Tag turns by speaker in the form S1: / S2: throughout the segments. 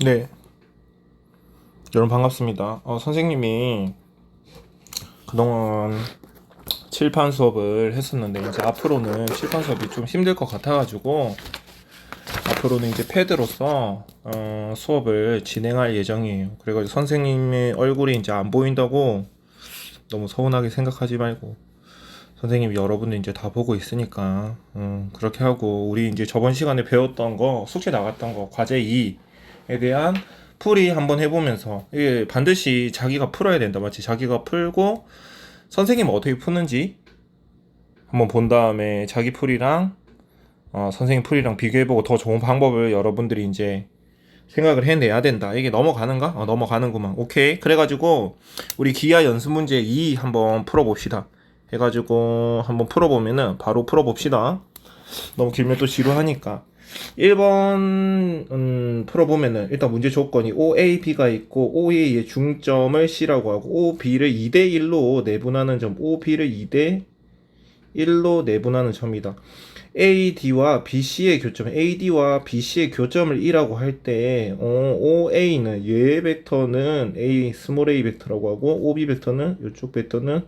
S1: 네, 여러분 반갑습니다. 선생님이 그동안 칠판 수업을 했었는데 이제 앞으로는 칠판 수업이 좀 힘들 것 같아가지고 앞으로는 이제 패드로서 수업을 진행할 예정이에요. 그래가지고 선생님의 얼굴이 이제 안 보인다고 너무 서운하게 생각하지 말고 선생님이 여러분들 이제 다 보고 있으니까 그렇게 하고 우리 이제 저번 시간에 배웠던 거 숙제 나갔던 거 과제 2에 대한 풀이 한번 해보면서 이게 반드시 자기가 풀어야 된다 맞지? 자기가 풀고 선생님 어떻게 푸는지 한번 본 다음에 자기 풀이랑 선생님 풀이랑 비교해보고 더 좋은 방법을 여러분들이 이제 생각을 해내야 된다. 이게 넘어가는가? 넘어가는구만. 오케이. 그래가지고 우리 기하 연습 문제 2 한번 풀어봅시다. 해가지고 한번 풀어보면은 바로 풀어봅시다. 너무 길면 또 지루하니까. 1번 풀어보면은 일단 문제 조건이 OAB가 있고 OA의 중점을 C라고 하고 OB를 2대1로 내분하는 점, OB를 2대1로 내분하는 점이다. AD와 BC의 교점, AD와 BC의 교점을 2라고 할 때, OA는 얘 벡터는 A, 스몰 a 벡터라고 하고, OB 벡터는 이쪽 벡터는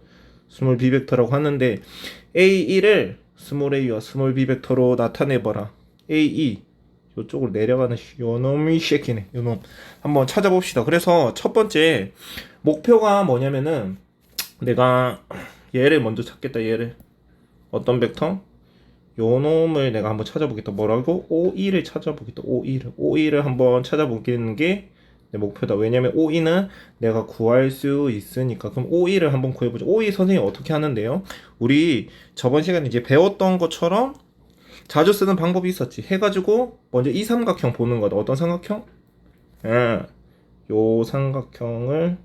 S1: 스몰 b 벡터라고 하는데, A1을 스몰 a와 스몰 b 벡터로 나타내봐라. A2, 이쪽으로 내려가는 요놈이 새끼네, 요놈. 한번 찾아봅시다. 그래서 첫 번째 목표가 뭐냐면은, 내가 얘를 먼저 찾겠다, 얘를. 어떤 벡터? 요 놈을 내가 한번 찾아보겠다. 뭐라고? O2를 찾아보겠다. O2를 한번 찾아보겠는 게 내 목표다. 왜냐면 O2는 내가 구할 수 있으니까. 그럼 O2를 한번 구해보자. O2 선생님 어떻게 하는데요? 우리 저번 시간에 이제 배웠던 것처럼 자주 쓰는 방법이 있었지. 해가지고 먼저 이 삼각형 보는 거다. 어떤 삼각형? 요 삼각형을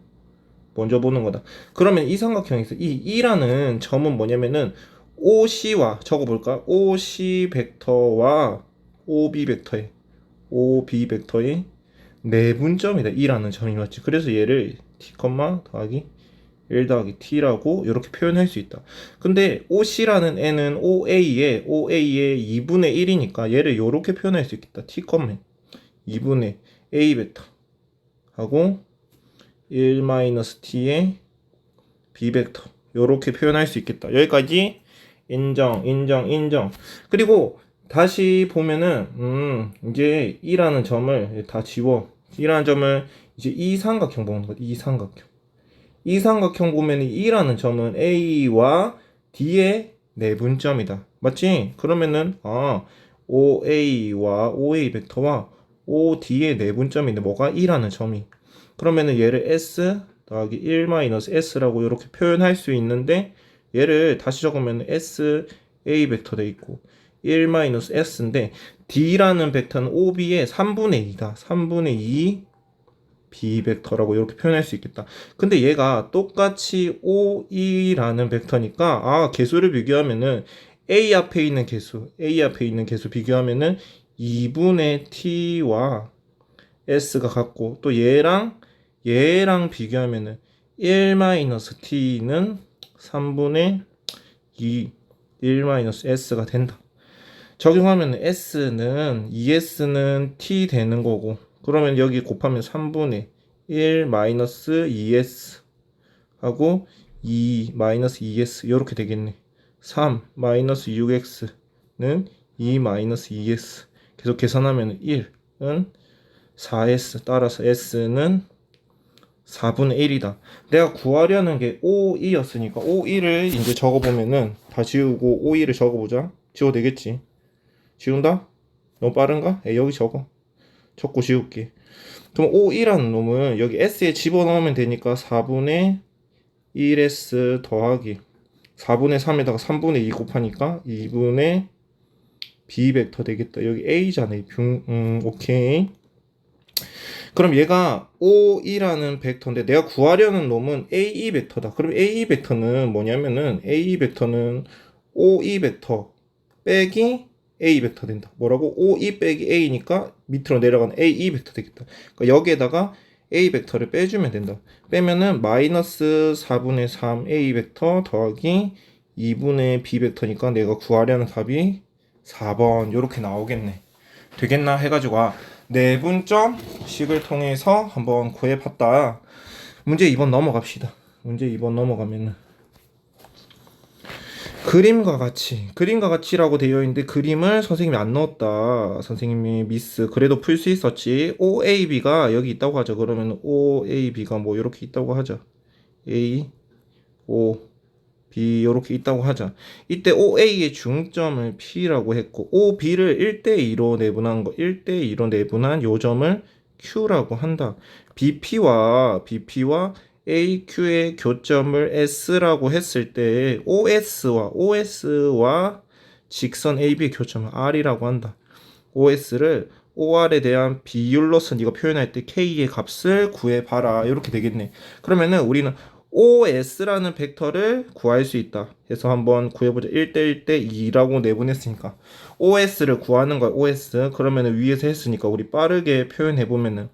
S1: 먼저 보는 거다. 그러면 이 삼각형에서 이 2라는 점은 뭐냐면은 OC와 적어볼까? OC 벡터와 OB 벡터의 내분점이다. 2라는 점이 맞지. 그래서 얘를 t, 더하기 1 더하기 t라고 이렇게 표현할 수 있다. 근데 OC라는 애는 OA의 2분의 1이니까 얘를 이렇게 표현할 수 있겠다. t, 2분의 a 벡터 하고 1-t의 b 벡터 이렇게 표현할 수 있겠다. 여기까지 인정. 그리고 다시 보면은 이제 2라는 점을 다 지워. 2라는 점을 이제 이 삼각형 보는 거야. 이 삼각형 보면 2라는 점은 A와 D의 내분점이다. 맞지? 그러면은 OA와 OA 벡터와 OD의 내분점인데 뭐가 2라는 점이. 그러면은 얘를 S 더하기 1-S라고 이렇게 표현할 수 있는데 얘를 다시 적으면 S A 벡터 돼 있고 1-S인데 D라는 벡터는 OB의 3분의 2다. 3분의 2 B 벡터라고 이렇게 표현할 수 있겠다. 근데 얘가 똑같이 OE라는 벡터니까 개수를 비교하면은 A 앞에 있는 개수 비교하면은 2분의 T와 S가 같고 또 얘랑 비교하면은 1-T는 3분의 2 1-S가 된다. 적용하면 S는 2S는 T 되는 거고 그러면 여기 곱하면 3분의 1-2S 하고 2-2S 이렇게 되겠네. 3-6X는 2-2S 계속 계산하면 1은 4S 따라서 S는 4분의 1이다. 내가 구하려는 게 OE였으니까 OE를 이제 적어보면은 다 지우고 OE를 적어보자. 지워도 되겠지? 지운다? 너무 빠른가? 여기 적고 지울게. 그럼 OE라는 놈은 여기 S에 집어넣으면 되니까 4분의 1S 더하기 4분의 3에다가 3분의 2 곱하니까 2분의 B 벡터 되겠다. 여기 A잖아. 오케이. 그럼 얘가 OE라는 벡터인데 내가 구하려는 놈은 AE 벡터다. 그럼 AE 벡터는 뭐냐면은 AE 벡터는 OE 벡터 빼기 A 벡터 된다. 뭐라고? OE 빼기 A니까 밑으로 내려가는 AE 벡터 되겠다. 그러니까 여기에다가 A 벡터를 빼주면 된다. 빼면은 마이너스 4분의 3 A 벡터 더하기 2분의 B 벡터니까 내가 구하려는 답이 4번 이렇게 나오겠네. 되겠나 해가지고 내분점식을 통해서 한번 구해봤다. 문제 2번 넘어갑시다. 문제 2번 넘어가면은 그림과 같이라고 되어 있는데 그림을 선생님이 안 넣었다. 선생님이 미스. 그래도 풀 수 있었지. OAB가 여기 있다고 하죠. 그러면 OAB가 뭐 이렇게 있다고 하죠. A, O, B 이렇게 있다고 하자. 이때 OA의 중점을 P라고 했고 OB를 1대2로 내분한 거 1대2로 내분한 요 점을 Q라고 한다. BP와 AQ의 교점을 S라고 했을 때 OS와 직선 AB의 교점을 R이라고 한다. OS를 OR에 대한 비율로서 네가 표현할 때 K의 값을 구해봐라. 이렇게 되겠네. 그러면은 우리는 OS라는 벡터를 구할 수 있다. 해서 한번 구해보자. 1대1대2라고 내분했으니까 OS를 구하는 거야. OS. 그러면은 위에서 했으니까 우리 빠르게 표현해보면은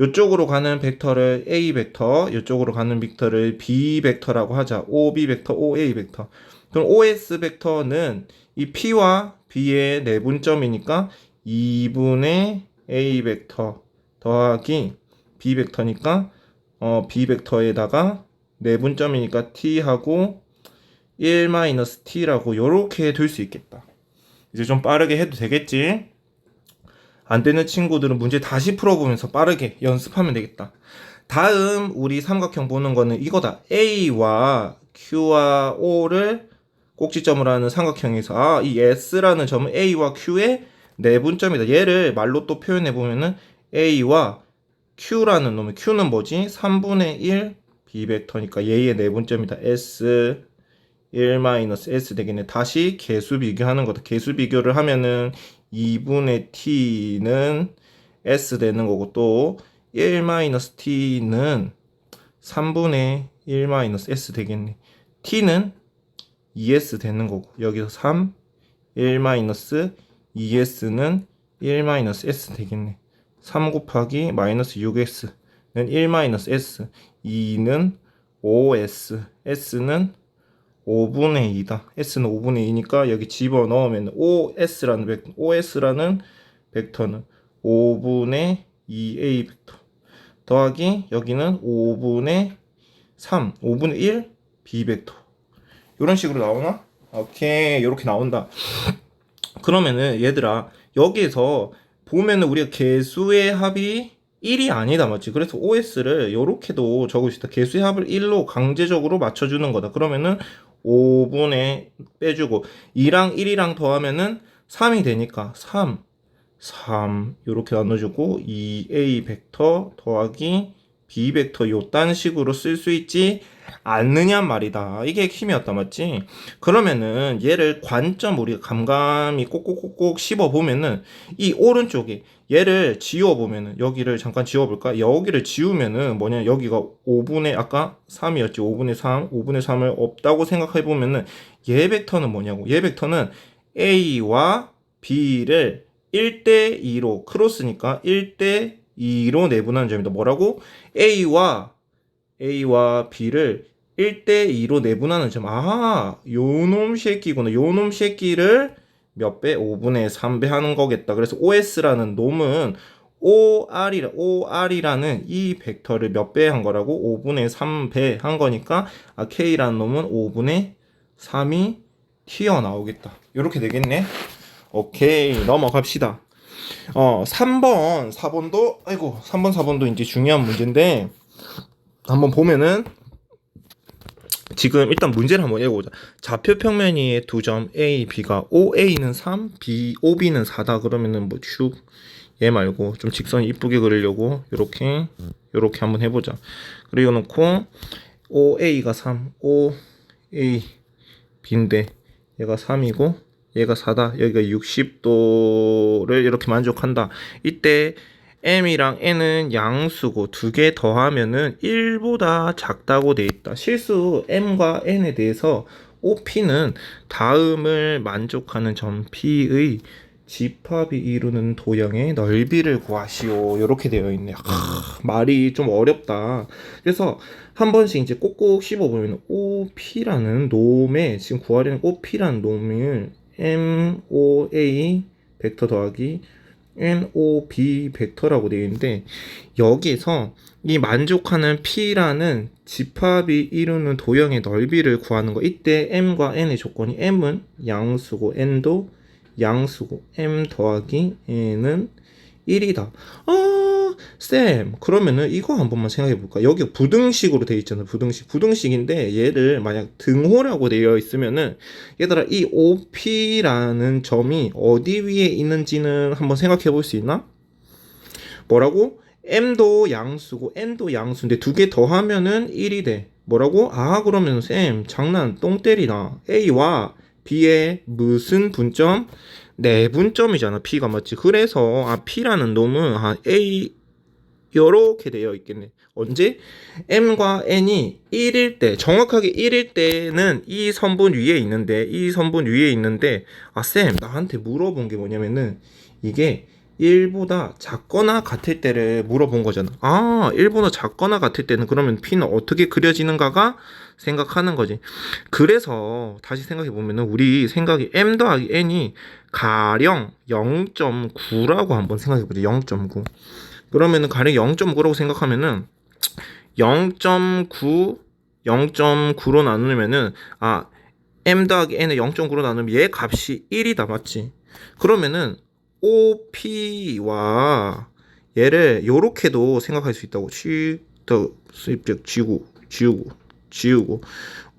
S1: 이쪽으로 가는 벡터를 A 벡터, 이쪽으로 가는 벡터를 B 벡터라고 하자. OB 벡터, OA 벡터. 그럼 OS 벡터는 이 P와 B의 내분점이니까 2분의 A 벡터 더하기 B 벡터니까 B 벡터에다가 내분점이니까 T하고 1-T라고 요렇게 둘 수 있겠다. 이제 좀 빠르게 해도 되겠지? 안 되는 친구들은 문제 다시 풀어보면서 빠르게 연습하면 되겠다. 다음 우리 삼각형 보는 거는 이거다. A와 Q와 O를 꼭지점으로 하는 삼각형에서 이 S라는 점은 A와 Q의 내분점이다. 얘를 말로 또 표현해 보면은 A와 Q라는 놈의 Q는 뭐지? 3분의 1 B벡터니까 얘의 내분점이다. S 1-S 되겠네. 다시 개수 비교하는 거다. 개수 비교를 하면은 2분의 T는 S 되는 거고 또 1-T는 3분의 1-S 되겠네. T는 2S 되는 거고 여기서 3 1-2S는 1-S 되겠네. 3 곱하기 마이너스 6S는 1-S 2는 5S S는 5분의 2다. S는 5분의 2니까 여기 집어넣으면 OS라는 벡터는 5분의 2A 벡터 더하기 여기는 5분의 3, 5분의 1 B 벡터. 이런 식으로 나오나? 오케이, 이렇게 나온다. 그러면은 얘들아 여기에서 보면은 우리가 개수의 합이 1이 아니다 맞지? 그래서 OS를 이렇게도 적을 수 있다. 개수의 합을 1로 강제적으로 맞춰주는 거다. 그러면은 5분의 빼주고 2랑 1이랑 더하면은 3이 되니까 3 이렇게 나눠주고 2A 벡터 더하기 B 벡터 요딴 식으로 쓸 수 있지 않느냐 말이다. 이게 힘이었다 맞지? 그러면은 얘를 관점 우리가 감감이 꼭꼭꼭꼭 씹어보면은 이 오른쪽에 얘를 지워보면은 여기를 잠깐 지워볼까? 여기를 지우면은 뭐냐 여기가 5분의 아까 3이었지 5분의 3을 없다고 생각해보면은 얘 벡터는 뭐냐고 얘 벡터는 A와 B를 1대2로 크로스니까 1대2로 내분하는 점이다. 뭐라고? A와 B를 1대2로 내분하는 점. 요놈 새끼구나. 요놈 새끼를 몇 배? 5분의 3배 하는 거겠다. 그래서 OS라는 놈은 OR이라는 이 벡터를 몇 배 한 거라고? 5분의 3배 한 거니까 K라는 놈은 5분의 3이 튀어나오겠다. 이렇게 되겠네. 오케이, 넘어갑시다. 3번, 4번도 이제 중요한 문제인데 한번 보면은 지금 일단 문제를 한번 읽어보자. 좌표 평면 위의 두 점 A, B가 OA는 3, OB는 4다. 그러면은 뭐 축 얘 말고 좀 직선 이쁘게 그리려고 요렇게 한번 해보자. 그리고 놓고 OA가 3, OA B인데 얘가 3이고 얘가 4다. 여기가 60도를 이렇게 만족한다. 이때 M이랑 N은 양수고 두 개 더하면은 1보다 작다고 돼 있다. 실수 M과 N에 대해서 OP는 다음을 만족하는 점 P의 집합이 이루는 도형의 넓이를 구하시오. 이렇게 되어 있네. 말이 좀 어렵다. 그래서 한 번씩 이제 꼭꼭 씹어보면 OP라는 놈에 지금 구하려는 OP라는 놈을 MOA 벡터 더하기 NOB 벡터라고 되어 있는데 여기서 이 만족하는 P라는 집합이 이루는 도형의 넓이를 구하는 거. 이때 M과 N의 조건이 M은 양수고 N도 양수고 M 더하기 N은 1이다. 쌤, 그러면은 이거 한 번만 생각해 볼까? 여기 부등식으로 되어 있잖아. 부등식인데 얘를 만약 등호라고 되어 있으면은 얘들아 이 OP라는 점이 어디 위에 있는지는 한번 생각해 볼 수 있나? 뭐라고? M도 양수고 N도 양수인데 두 개 더하면은 1이 돼. 뭐라고? 그러면 쌤 장난 똥 때리나. A와 B의 무슨 분점? 내분점이잖아. P가 맞지? 그래서 P라는 놈은 A 요렇게 되어 있겠네. 언제? M과 N이 1일 때, 정확하게 1일 때는 이 선분 위에 있는데 쌤 나한테 물어본 게 뭐냐면은 이게 1보다 작거나 같을 때를 물어본 거잖아. 1보다 작거나 같을 때는 그러면 P는 어떻게 그려지는가가 생각하는 거지. 그래서 다시 생각해 보면은 우리 생각이 M 더하기 N이 가령 0.9라고 한번 생각해 보자. 0.9. 그러면은 가령 0.9라고 생각하면은 0.9로 나누면은 M 더하기 N을 0.9로 나누면 얘 값이 1이다. 맞지? 그러면은 OP와 얘를 요렇게도 생각할 수 있다고. 수입적 지우고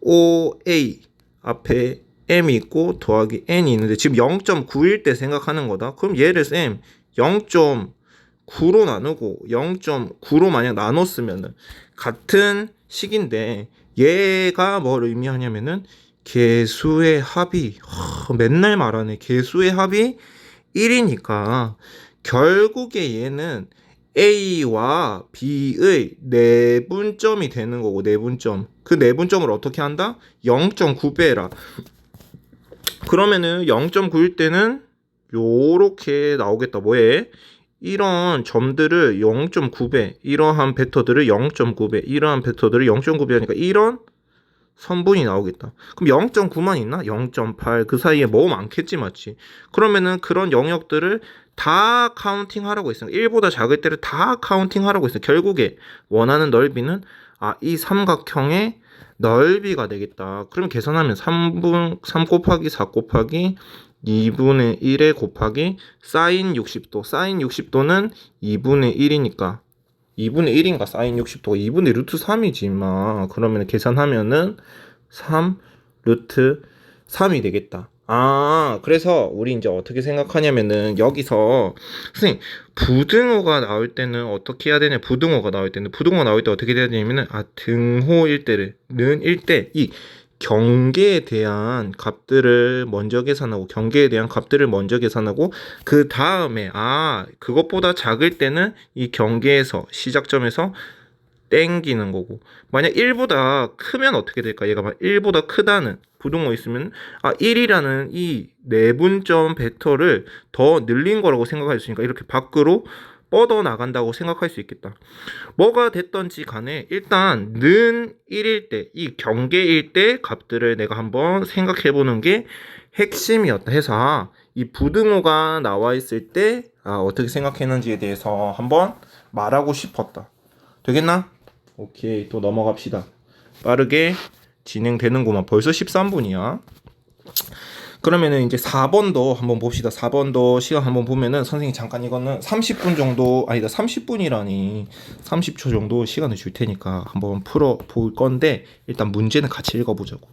S1: OA 앞에 M이 있고 더하기 N이 있는데 지금 0.9일 때 생각하는 거다. 그럼 얘를 쌤 0.9로 나누고 0.9로 만약 나눴으면은 같은 식인데 얘가 뭘 의미하냐면은 개수의 합이 맨날 말하네. 개수의 합이 1이니까 결국에 얘는 A와 B의 내분점이 되는 거고. 내분점. 그 내분점을 어떻게 한다? 0.9배라. 그러면은 0.9일 때는 요렇게 나오겠다. 뭐에? 이런 점들을 0.9배, 이러한 벡터들을 0.9배, 이러한 벡터들을 0.9배 하니까 이런 선분이 나오겠다. 그럼 0.9만 있나? 0.8. 그 사이에 뭐 많겠지, 맞지? 그러면은 그런 영역들을 다 카운팅 하라고 했어. 1보다 작을 때를 다 카운팅 하라고 했어. 결국에 원하는 넓이는 이 삼각형의 넓이가 되겠다. 그럼 계산하면 3 곱하기 4 곱하기 2분의 1에 곱하기 사인 60도. 사인 60도는 2분의 1이니까 2분의 1인가 사인 60도가 2분의 루트 3이지 마. 그러면 계산하면은 3 루트 3이 되겠다. 그래서 우리 이제 어떻게 생각하냐면은 여기서 선생님 부등호가 나올 때는 어떻게 해야 되냐? 부등호가 나올 때 어떻게 해야 되냐면은 등호일 때는 1대 이 경계에 대한 값들을 먼저 계산하고 그 다음에 그것보다 작을 때는 이 경계에서 시작점에서 땡기는 거고, 만약 1보다 크면 어떻게 될까? 얘가 막 1보다 크다는 부등호 있으면 1이라는 이 내분점 벡터를 더 늘린 거라고 생각할 수 있으니까 이렇게 밖으로 뻗어 나간다고 생각할 수 있겠다. 뭐가 됐던지 간에 일단 는 1일 때, 이 경계일 때 값들을 내가 한번 생각해 보는 게 핵심이었다 해서 이 부등호가 나와 있을 때 어떻게 생각했는지에 대해서 한번 말하고 싶었다. 되겠나? 오케이, 또 넘어갑시다. 빠르게 진행되는구만. 벌써 13분이야. 그러면은 이제 4번도 한번 봅시다. 4번도 시간 한번 보면은 선생님이 잠깐 이거는 30분 정도, 30분이라니 30초 정도 시간을 줄 테니까 한번 풀어 볼 건데 일단 문제는 같이 읽어보자고.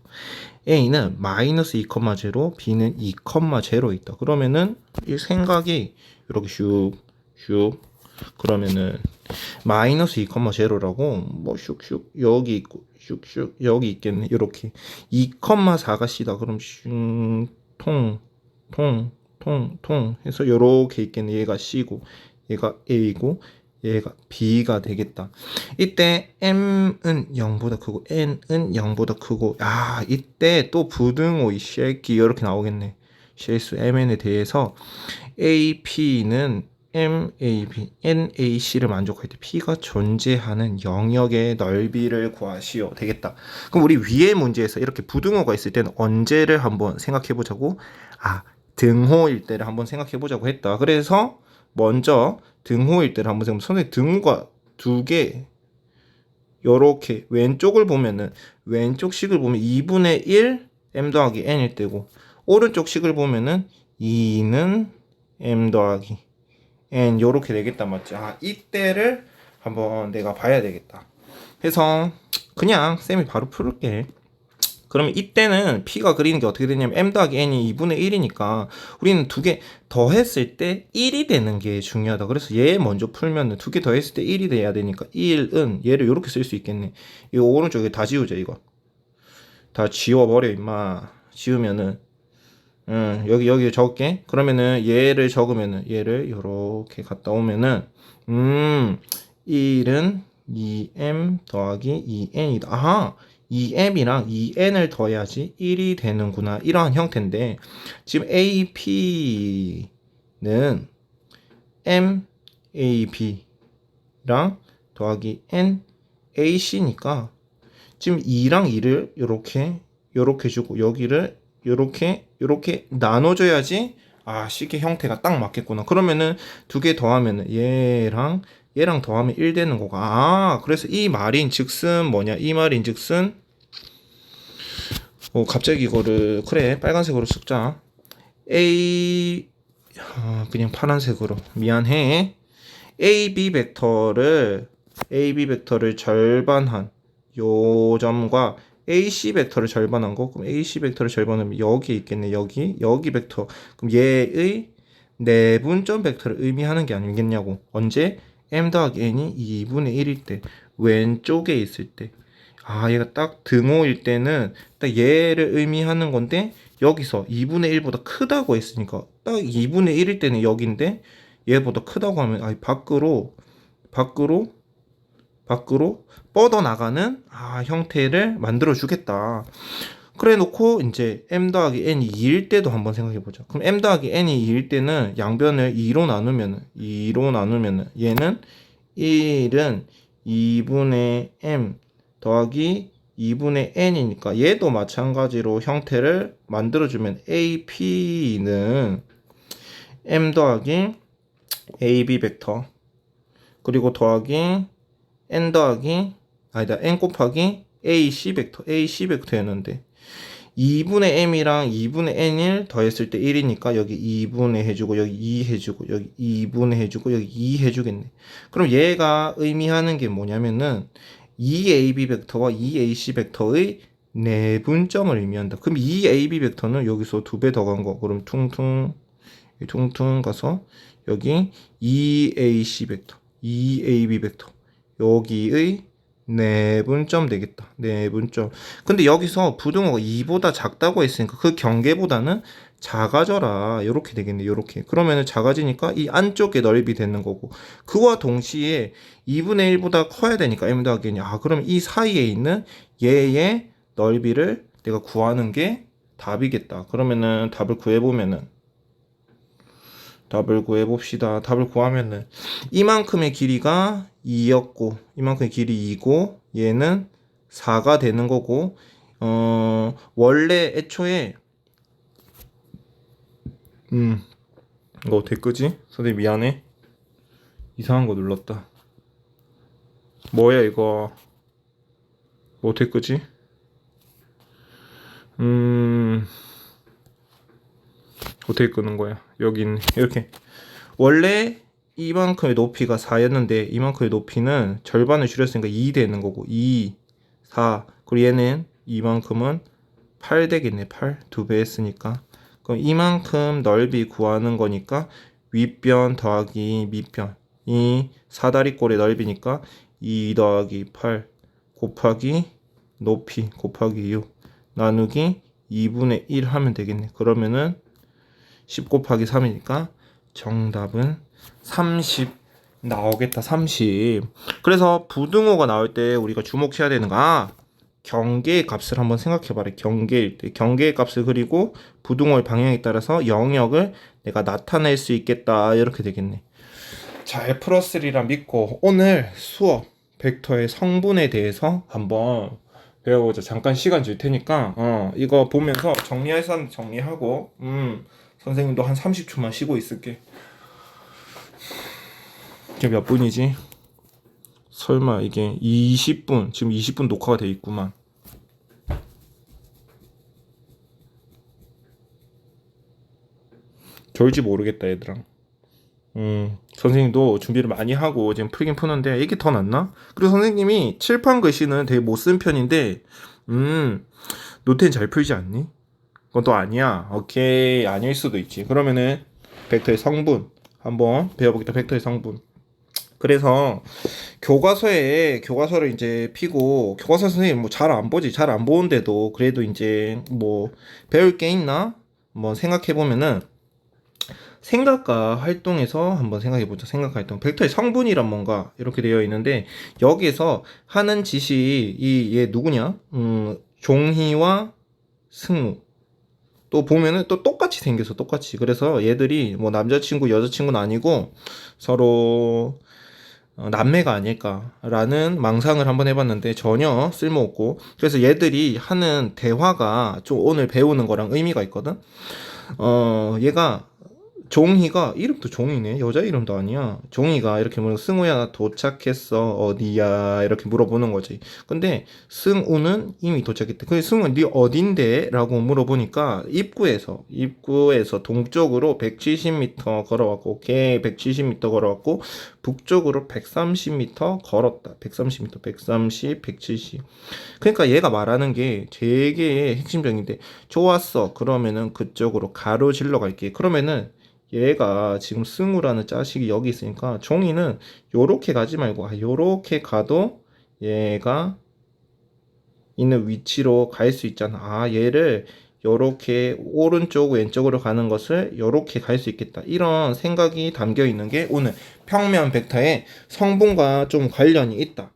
S1: A는 마이너스 2,0, B는 2,0 있다. 그러면은 이 생각이 이렇게 슉슉 그러면은 마이너스 2,0라고 뭐 슉슉 여기 있고 슉슉 여기 있겠네. 이렇게 2,4가 C다. 그럼 통 해서 요렇게 있겠네. 얘가 C고 얘가 A고 얘가 B가 되겠다. 이때 M은 0보다 크고 N은 0보다 크고 이때 또 부등호 이 쉐키 이렇게 나오겠네. 실수 MN에 대해서 AP는 MAB, NAC를 만족할 때 P가 존재하는 영역의 넓이를 구하시오. 되겠다. 그럼 우리 위의 문제에서 이렇게 부등호가 있을 때는 언제를 한번 생각해 보자고? 등호일 때를 한번 생각해 보자고 했다. 그래서 먼저 등호일 때를 한번 생각해. 선생님 등호가 두 개 요렇게 왼쪽을 보면은 왼쪽 식을 보면 2분의 1 m 더하기 n일 때고 오른쪽 식을 보면은 2는 m 더하기 n 요렇게 되겠다 맞지? 아 이때를 한번 내가 봐야 되겠다. 해서 그냥 쌤이 바로 풀을게. 그러면 이때는 P가 그리는 게 어떻게 되냐면 M 더하기 N이 2분의 1이니까 우리는 두 개 더했을 때 1이 되는 게 중요하다. 그래서 얘 먼저 풀면은 두 개 더했을 때 1이 돼야 되니까 1은 얘를 이렇게 쓸 수 있겠네. 이거 오른쪽에 다 지우자 이거. 다 지워버려 임마. 지우면은 여기 적을게. 그러면은 얘를 적으면은 얘를 이렇게 갖다 오면은 1은 2m 더하기 2n이다. 아하 2m이랑 2n을 더해야지 1이 되는구나. 이러한 형태인데 지금 AP는 MAB랑 더하기 NAC니까 지금 2랑 2를 요렇게 주고 여기를 요렇게 나눠줘야지 아 식의 형태가 딱 맞겠구나. 그러면은 두 개 더하면은 얘랑 더하면 1 되는 거가 아 그래서 이 말인 즉슨 뭐냐 이 말인 즉슨 갑자기 이거를 그래 빨간색으로 쓰자. 그냥 파란색으로 미안해. AB 벡터를 절반한 요 점과 AC 벡터를 절반한 거 그럼 AC 벡터를 절반하면 여기 있겠네. 여기 벡터 그럼 얘의 내분점 벡터를 의미하는 게 아니겠냐고. 언제? m 더하기 n이 2분의 1일 때 왼쪽에 있을 때 아 얘가 딱 등호일 때는 딱 얘를 의미하는 건데 여기서 2분의 1보다 크다고 했으니까 딱 2분의 1일 때는 여기인데 얘보다 크다고 하면 아 밖으로 뻗어나가는 형태를 만들어 주겠다. 그래 놓고 이제 m 더하기 n이 2일 때도 한번 생각해 보자. 그럼 m 더하기 n이 2일 때는 양변을 2로 나누면은 얘는 1은 2분의 m 더하기 2분의 n이니까 얘도 마찬가지로 형태를 만들어주면 AP는 m 더하기 AB 벡터 그리고 더하기 n 더하기 n 곱하기 AC 벡터였는데 2분의 m이랑 2분의 n을 더했을 때 1이니까 여기 2분의 해주고 여기 2 해주고 여기 2분의 해주고 여기 2 해주겠네. 그럼 얘가 의미하는 게 뭐냐면은 2ab 벡터와 2ac 벡터의 내분점을 의미한다. 그럼 2ab 벡터는 여기서 2배 더 간 거. 그럼 퉁퉁 가서 여기 2ac 벡터, 2ab 벡터 여기의 내분점 되겠다. 내분점. 근데 여기서 부등호가 2보다 작다고 했으니까 그 경계보다는 작아져라. 요렇게 되겠네. 요렇게. 그러면은 작아지니까 이 안쪽의 넓이 되는 거고. 그와 동시에 2분의 1보다 커야 되니까 m 더하기 n이 그럼 이 사이에 있는 얘의 넓이를 내가 구하는 게 답이겠다. 그러면은 답을 구해봅시다. 답을 구하면은 이만큼의 길이가 2였고 이만큼의 길이 2고 얘는 4가 되는 거고 원래 애초에 이거 어떻게 끄지? 선생님 미안해. 이상한 거 눌렀다. 뭐야 이거 어떻게 끄지? 어떻게 끄는 거야? 여긴 이렇게 원래 이만큼의 높이가 4였는데 이만큼의 높이는 절반을 줄였으니까 2 되는 거고 2, 4 그리고 얘는 이만큼은 8 되겠네. 8 2배 했으니까 그럼 이만큼 넓이 구하는 거니까 윗변 더하기 밑변 이 사다리꼴의 넓이니까 2 더하기 8 곱하기 높이 곱하기 6 나누기 2분의 1 하면 되겠네. 그러면은 10 곱하기 3이니까 정답은 30 나오겠다. 30. 그래서 부등호가 나올 때 우리가 주목해야 되는 거 경계의 값을 한번 생각해봐라. 경계일 때 경계의 값을 그리고 부등호의 방향에 따라서 영역을 내가 나타낼 수 있겠다. 이렇게 되겠네. 자, F+1이라 믿고 오늘 수업 벡터의 성분에 대해서 한번 배워보자. 잠깐 시간 줄 테니까 이거 보면서 정리할 사람 정리하고 선생님도 한 30초만 쉬고 있을게. 이게 몇 분이지? 설마 이게 20분, 지금 20분 녹화가 돼 있구만. 좋을지 모르겠다, 얘들아. 선생님도 준비를 많이 하고 지금 풀긴 푸는데 이게 더 낫나? 그리고 선생님이 칠판 글씨는 되게 못 쓴 편인데, 노트는 잘 풀지 않니? 그건 또 아니야. 오케이, 아닐 수도 있지. 그러면은 벡터의 성분 한번 배워보겠다. 벡터의 성분. 그래서 교과서를 이제 피고, 교과서 선생님 뭐 잘 안 보지, 잘 안 보는데도 그래도 이제 뭐 배울 게 있나 뭐 생각해 보면은, 생각과 활동에서 한번 생각해 보자. 생각 활동. 벡터의 성분이란 뭔가 이렇게 되어 있는데, 여기에서 하는 짓이 얘 누구냐? 종희와 승우. 또 보면은 또 똑같이 생겨서 똑같이. 그래서 얘들이 뭐 남자친구 여자친구는 아니고 서로 남매가 아닐까라는 망상을 한번 해봤는데 전혀 쓸모없고, 그래서 얘들이 하는 대화가 좀 오늘 배우는 거랑 의미가 있거든. 얘가 종희가, 이름도 종이네, 여자 이름도 아니야. 종희가 이렇게 물어, 승우야 도착했어 어디야 이렇게 물어보는 거지. 근데 승우는 이미 도착했대. 그래, 승우 네 어딘데 라고 물어보니까 입구에서 동쪽으로 170m 걸어왔고, 걔 170m 걸어왔고, 북쪽으로 130m 걸었다. 130m, 130, 170. 그러니까 얘가 말하는 게 되게 핵심적인데, 좋았어 그러면은 그쪽으로 가로질러 갈게. 그러면은 얘가 지금 승우라는 자식이 여기 있으니까 종이는 요렇게 가지 말고 요렇게 가도 얘가 있는 위치로 갈 수 있잖아. 얘를 요렇게 오른쪽 왼쪽으로 가는 것을 요렇게 갈 수 있겠다. 이런 생각이 담겨 있는 게 오늘 평면 벡터의 성분과 좀 관련이 있다.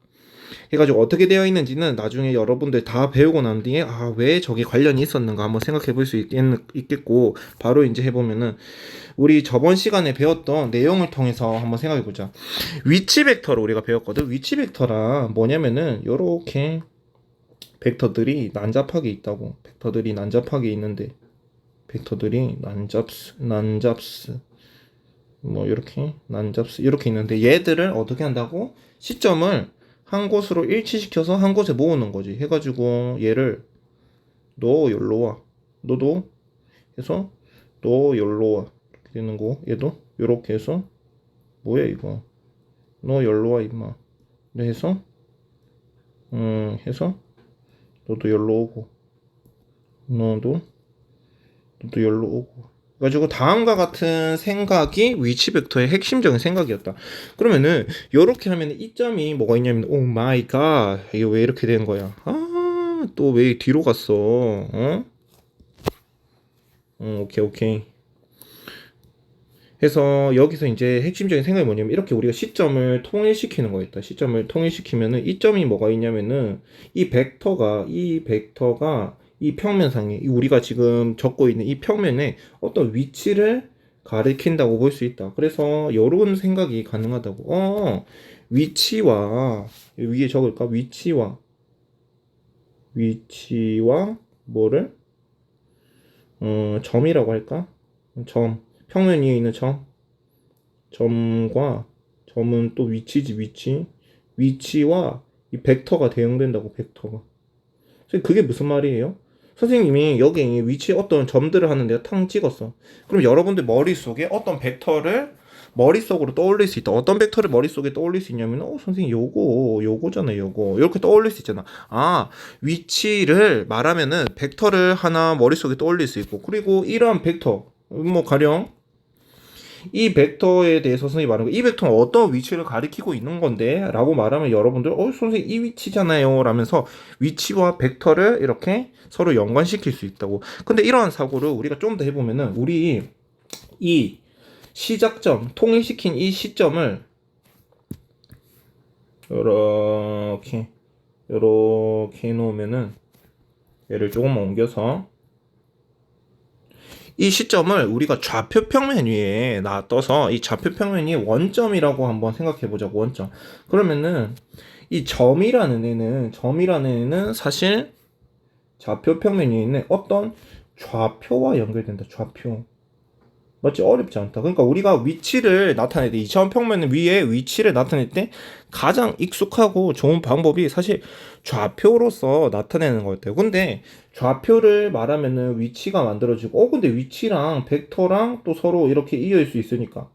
S1: 해가지고 어떻게 되어 있는지는 나중에 여러분들 다 배우고 난 뒤에 왜 저게 관련이 있었는가 한번 생각해 볼 수 있겠고, 바로 이제 해보면은 우리 저번 시간에 배웠던 내용을 통해서 한번 생각해 보자. 위치 벡터를 우리가 배웠거든. 위치 벡터라 뭐냐면은 요렇게 벡터들이 난잡하게 있다고. 벡터들이 난잡하게 있는데, 벡터들이 난잡스 뭐 이렇게 난잡스 이렇게 있는데, 얘들을 어떻게 한다고? 시점을 한 곳으로 일치시켜서 한 곳에 모으는 거지. 해가지고 얘를 너 열로 와, 너도 해서 너 열로 와 이렇게 되는 거. 얘도 요렇게 해서 뭐야 이거, 너 열로 와 임마 이렇게 해서 해서 너도 열로 오고, 너도 열로 오고. 그래가지고 다음과 같은 생각이 위치 벡터의 핵심적인 생각이었다. 그러면은 요렇게 하면 이 점이 뭐가 있냐면, 오 마이 갓, 이게 왜 이렇게 된 거야? 또 왜 뒤로 갔어? 오케이. 해서 여기서 이제 핵심적인 생각이 뭐냐면, 이렇게 우리가 시점을 통일시키는 거겠다. 시점을 통일시키면은 이 점이 뭐가 있냐면은, 이 벡터가 이 평면상에, 우리가 지금 적고 있는 이 평면에 어떤 위치를 가리킨다고 볼 수 있다. 그래서 이런 생각이 가능하다고. 위치와, 위에 적을까? 위치와 뭐를 점이라고 할까? 평면 위에 있는 점과 점은 또 위치지. 위치와 이 벡터가 대응된다고. 벡터가. 그게 무슨 말이에요? 선생님이 여기 위치에 어떤 점들을 하는데 탕 찍었어. 그럼 여러분들 머릿속에 어떤 벡터를 머릿속으로 떠올릴 수 있다. 어떤 벡터를 머릿속에 떠올릴 수 있냐면, 선생님 요거잖아요. 요거 이렇게 떠올릴 수 있잖아. 위치를 말하면은 벡터를 하나 머릿속에 떠올릴 수 있고, 그리고 이러한 벡터, 뭐 가령 이 벡터에 대해서 선생님이 말하는 거, 이 벡터는 어떤 위치를 가리키고 있는 건데 라고 말하면, 여러분들 선생님 이 위치잖아요 라면서 위치와 벡터를 이렇게 서로 연관시킬 수 있다고. 근데 이러한 사고를 우리가 좀 더 해보면은, 우리 이 시작점, 통일시킨 이 시점을 이렇게 해놓으면은, 얘를 조금만 옮겨서 이 시점을 우리가 좌표 평면 위에 놔둬서 이 좌표 평면 위에 원점이라고 한번 생각해 보자고. 원점. 그러면은 이 점이라는 애는 사실 좌표 평면 위에 있는 어떤 좌표와 연결된다. 좌표. 맞지? 어렵지 않다. 그러니까 우리가 위치를 나타낼 때, 이차원 평면 위에 위치를 나타낼 때 가장 익숙하고 좋은 방법이 사실 좌표로서 나타내는 거였대요. 근데 좌표를 말하면은 위치가 만들어지고, 근데 위치랑 벡터랑 또 서로 이렇게 이어질 수 있으니까.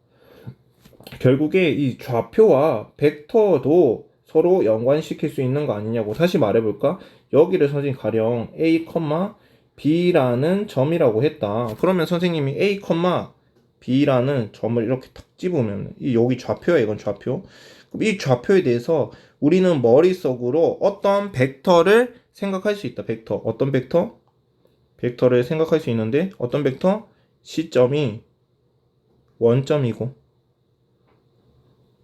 S1: 결국에 이 좌표와 벡터도 서로 연관시킬 수 있는 거 아니냐고. 다시 말해볼까? 여기를 선생님 가령 A, B라는 점이라고 했다. 그러면 선생님이 A, B라는 점을 이렇게 탁 집으면 이 여기 좌표야. 이건 좌표. 그럼 이 좌표에 대해서 우리는 머릿속으로 어떤 벡터를 생각할 수 있다. 벡터. 어떤 벡터? 벡터를 생각할 수 있는데 어떤 벡터? 시점이 원점이고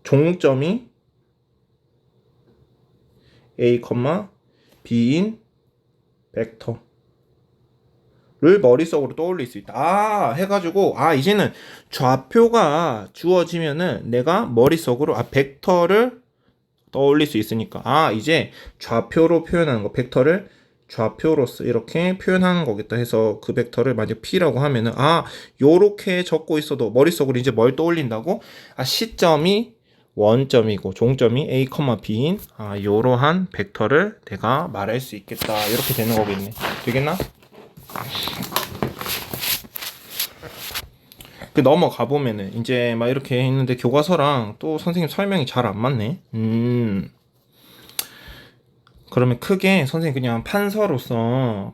S1: 종점이 A, B인 벡터를 머릿속으로 떠올릴 수 있다. 해가지고 이제는 좌표가 주어지면은 내가 머릿속으로 벡터를 떠올릴 수 있으니까 이제 좌표로 표현하는 거, 벡터를 좌표로서 이렇게 표현하는 거겠다 해서 그 벡터를 만약 P라고 하면은 요렇게 적고 있어도 머릿속으로 이제 뭘 떠올린다고? 시점이 원점이고 종점이 A, B인 요러한 벡터를 내가 말할 수 있겠다. 이렇게 되는 거겠네. 되겠나? 넘어가 보면은 이제 막 이렇게 했는데 교과서랑 또 선생님 설명이 잘 안 맞네. 그러면 크게 선생님 그냥 판서로서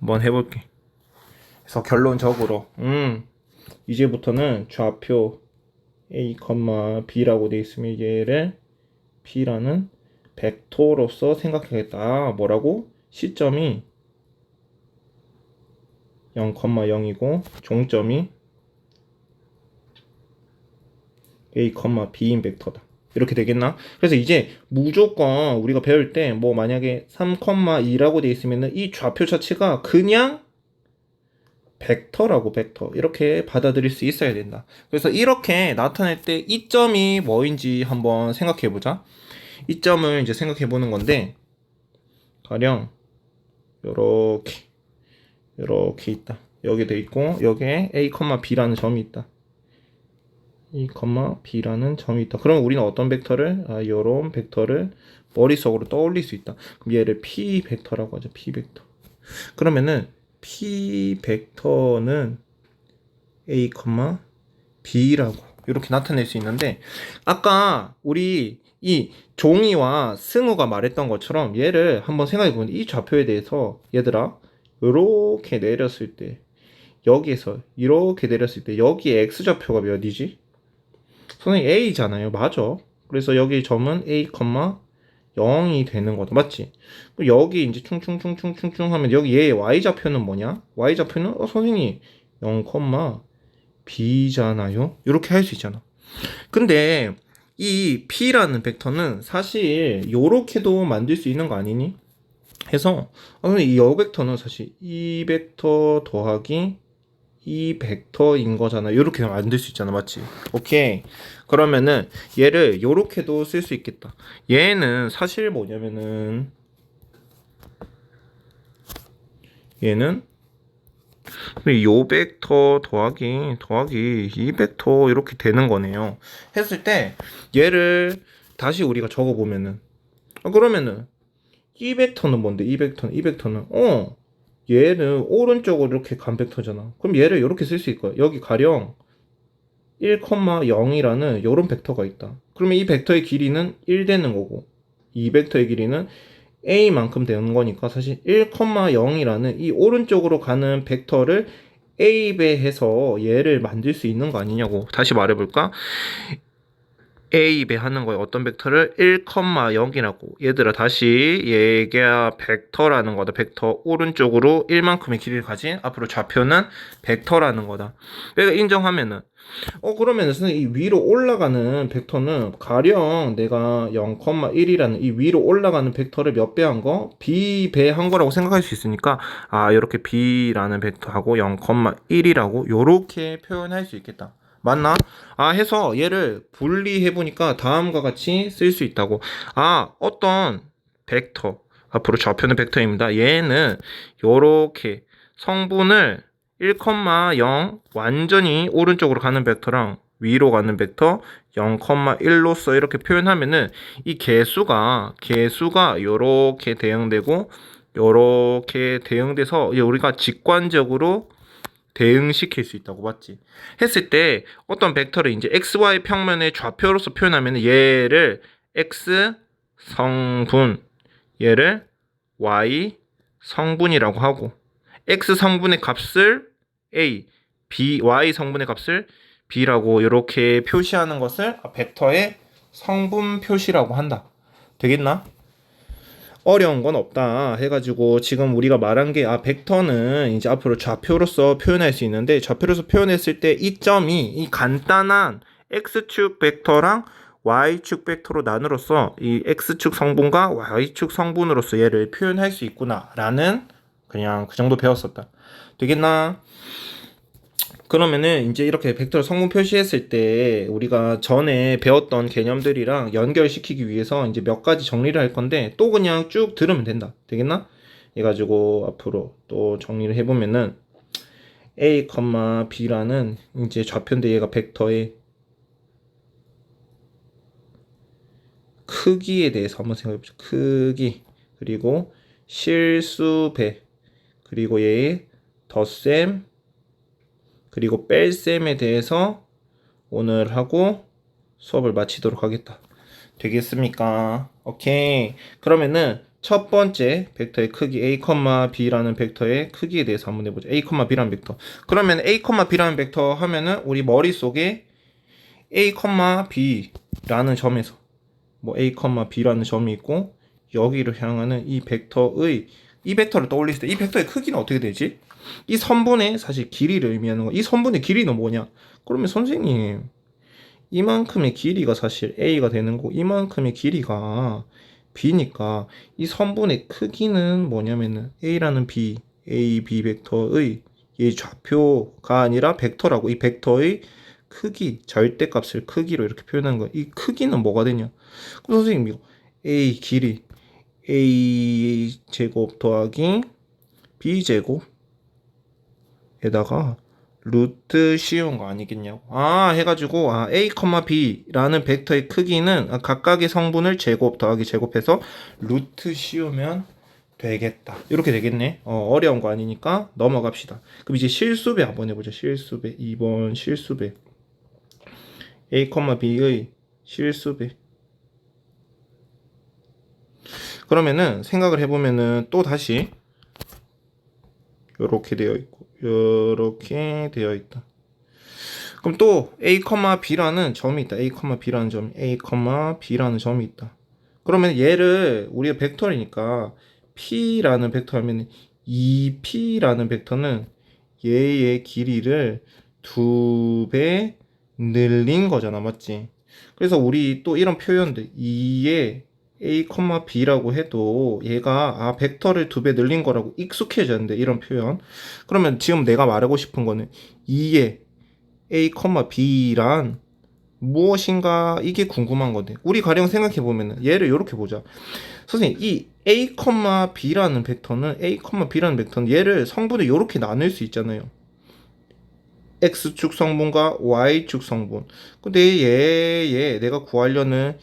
S1: 한번 해볼게. 그래서 결론적으로 이제부터는 좌표 A, B라고 돼 있으면 얘를 B라는 벡터로서 생각하겠다. 뭐라고? 시점이 0,0이고 종점이 A, B인 벡터다. 이렇게 되겠나? 그래서 이제 무조건 우리가 배울 때 뭐 만약에 3,2라고 돼 있으면은 이 좌표 자체가 그냥 벡터라고 벡터 이렇게 받아들일 수 있어야 된다. 그래서 이렇게 나타낼 때 이 점이 뭐인지 한번 생각해 보자. 이 점을 이제 생각해 보는 건데 가령 요렇게 있다. 여기 돼 있고 여기에 A, B라는 점이 있다. A, B라는 점이 있다. 그럼 우리는 어떤 벡터를 요런 벡터를 머릿속으로 떠올릴 수 있다. 그럼 얘를 P 벡터라고 하죠. P 벡터. 그러면은 P 벡터는 A, B라고 이렇게 나타낼 수 있는데 아까 우리 이 종이와 승우가 말했던 것처럼 얘를 한번 생각해 보면 이 좌표에 대해서 얘들아 이렇게 내렸을 때 여기에서 이렇게 내렸을 때 여기 X좌표가 몇이지? 선생님 A잖아요. 맞아. 그래서 여기 점은 A, 0이 되는 거다. 맞지? 여기 이제 충충충충충충 하면 여기 얘의 Y좌표는 뭐냐? Y좌표는 선생님 0, B잖아요. 이렇게 할 수 있잖아. 근데 이 P라는 벡터는 사실 요렇게도 만들 수 있는 거 아니니? 해서 이 여벡터는 사실 이 벡터 더하기 이 벡터인 거잖아. 이렇게 만들 수 있잖아. 맞지? 오케이. 그러면은 얘를 요렇게도 쓸 수 있겠다. 얘는 사실 뭐냐면은 얘는 요 벡터 더하기 이 벡터 이렇게 되는 거네요. 했을 때 얘를 다시 우리가 적어 보면은 그러면은 이 벡터는 뭔데? 이 벡터는 얘는 오른쪽으로 이렇게 간 벡터잖아. 그럼 얘를 이렇게 쓸 수 있고요. 여기 가령 1,0이라는 이런 벡터가 있다. 그러면 이 벡터의 길이는 1 되는 거고 이 벡터의 길이는 A만큼 되는 거니까 사실 1,0이라는 이 오른쪽으로 가는 벡터를 A배해서 얘를 만들 수 있는 거 아니냐고. 다시 말해볼까? A배 하는 거에 어떤 벡터를 1,0이라고. 얘들아 다시 얘가 벡터라는 거다. 벡터 오른쪽으로 1만큼의 길이를 가진 앞으로 좌표는 벡터라는 거다. 내가 인정하면은 그러면 선생님 이 위로 올라가는 벡터는 가령 내가 0,1이라는 이 위로 올라가는 벡터를 몇 배 한 거? B배 한 거라고 생각할 수 있으니까 이렇게 B라는 벡터하고 0,1이라고 요렇게 표현할 수 있겠다. 맞나? 해서 얘를 분리해보니까 다음과 같이 쓸 수 있다고. 어떤 벡터, 앞으로 좌표는 벡터입니다. 얘는 요렇게 성분을 1,0 완전히 오른쪽으로 가는 벡터랑 위로 가는 벡터 0,1로서 이렇게 표현하면은 이 개수가 요렇게 대응되고 요렇게 대응돼서 이제 우리가 직관적으로 대응시킬 수 있다고 봤지. 했을 때 어떤 벡터를 이제 xy 평면의 좌표로서 표현하면 얘를 x 성분, 얘를 y 성분이라고 하고 x 성분의 값을 a, b, y 성분의 값을 b라고 이렇게 표시하는 것을 벡터의 성분 표시라고 한다. 되겠나? 어려운 건 없다 해가지고 지금 우리가 말한 게 벡터는 이제 앞으로 좌표로서 표현할 수 있는데 좌표로서 표현했을 때 이 점이 이 간단한 x축 벡터랑 y축 벡터로 나누어서 이 x축 성분과 y축 성분으로서 얘를 표현할 수 있구나 라는 그냥 그 정도 배웠었다. 되겠나? 그러면은 이제 이렇게 벡터 성분 표시했을 때 우리가 전에 배웠던 개념들이랑 연결시키기 위해서 이제 몇 가지 정리를 할 건데 또 그냥 쭉 들으면 된다. 되겠나? 해가지고 앞으로 또 정리를 해보면은 A, B라는 이제 좌표인데 얘가 벡터의 크기에 대해서 한번 생각해보자. 크기 그리고 실수배 그리고 얘의 덧셈 그리고 뺄셈에 대해서 오늘 하고 수업을 마치도록 하겠다. 되겠습니까? 오케이. 그러면은 첫 번째 벡터의 크기 a, b라는 벡터의 크기에 대해서 한번 해보자. a, b라는 벡터. 그러면 a, b라는 벡터 하면은 우리 머릿속에 a, b라는 점에서 뭐 a, b라는 점이 있고 여기를 향하는 이 벡터를 떠올릴 때 이 벡터의 크기는 어떻게 되지? 이 선분의 사실 길이를 의미하는 거. 이 선분의 길이는 뭐냐? 그러면 선생님 이만큼의 길이가 사실 a가 되는 거고 이만큼의 길이가 b니까 이 선분의 크기는 뭐냐면은 a라는 b 벡터의 이 좌표가 아니라 벡터라고 이 벡터의 크기, 절대값을 크기로 이렇게 표현하는 거야. 이 크기는 뭐가 되냐? 그럼 선생님 이거 a 길이 a 제곱 더하기 b 제곱에다가 루트 씌운 거 아니겠냐고. 해가지고 a, b라는 벡터의 크기는 각각의 성분을 제곱 더하기 제곱해서 루트 씌우면 되겠다. 이렇게 되겠네. 어려운 거 아니니까 넘어갑시다. 그럼 이제 실수배 한번 해보자. 실수배 2번 실수배 a, b의 실수배. 그러면은 생각을 해보면은 또 다시 요렇게 되어 있고 요렇게 되어 있다. 그럼 또 a, b라는 점이 있다. a, b라는 점, a, b라는 점이 있다. 그러면 얘를 우리가 벡터이니까 p라는 벡터 하면 이 p라는 벡터는 얘의 길이를 2배 늘린 거잖아, 맞지? 그래서 우리 또 이런 표현들 2의 a, b라고 해도 얘가 벡터를 2배 늘린 거라고 익숙해졌는데 이런 표현. 그러면 지금 내가 말하고 싶은 거는 2의 a, b란 무엇인가 이게 궁금한 건데 우리 가령 생각해 보면 얘를 이렇게 보자. 선생님 이 a, b라는 벡터는 얘를 성분을 이렇게 나눌 수 있잖아요. x축 성분과 y축 성분. 근데 얘 내가 구하려는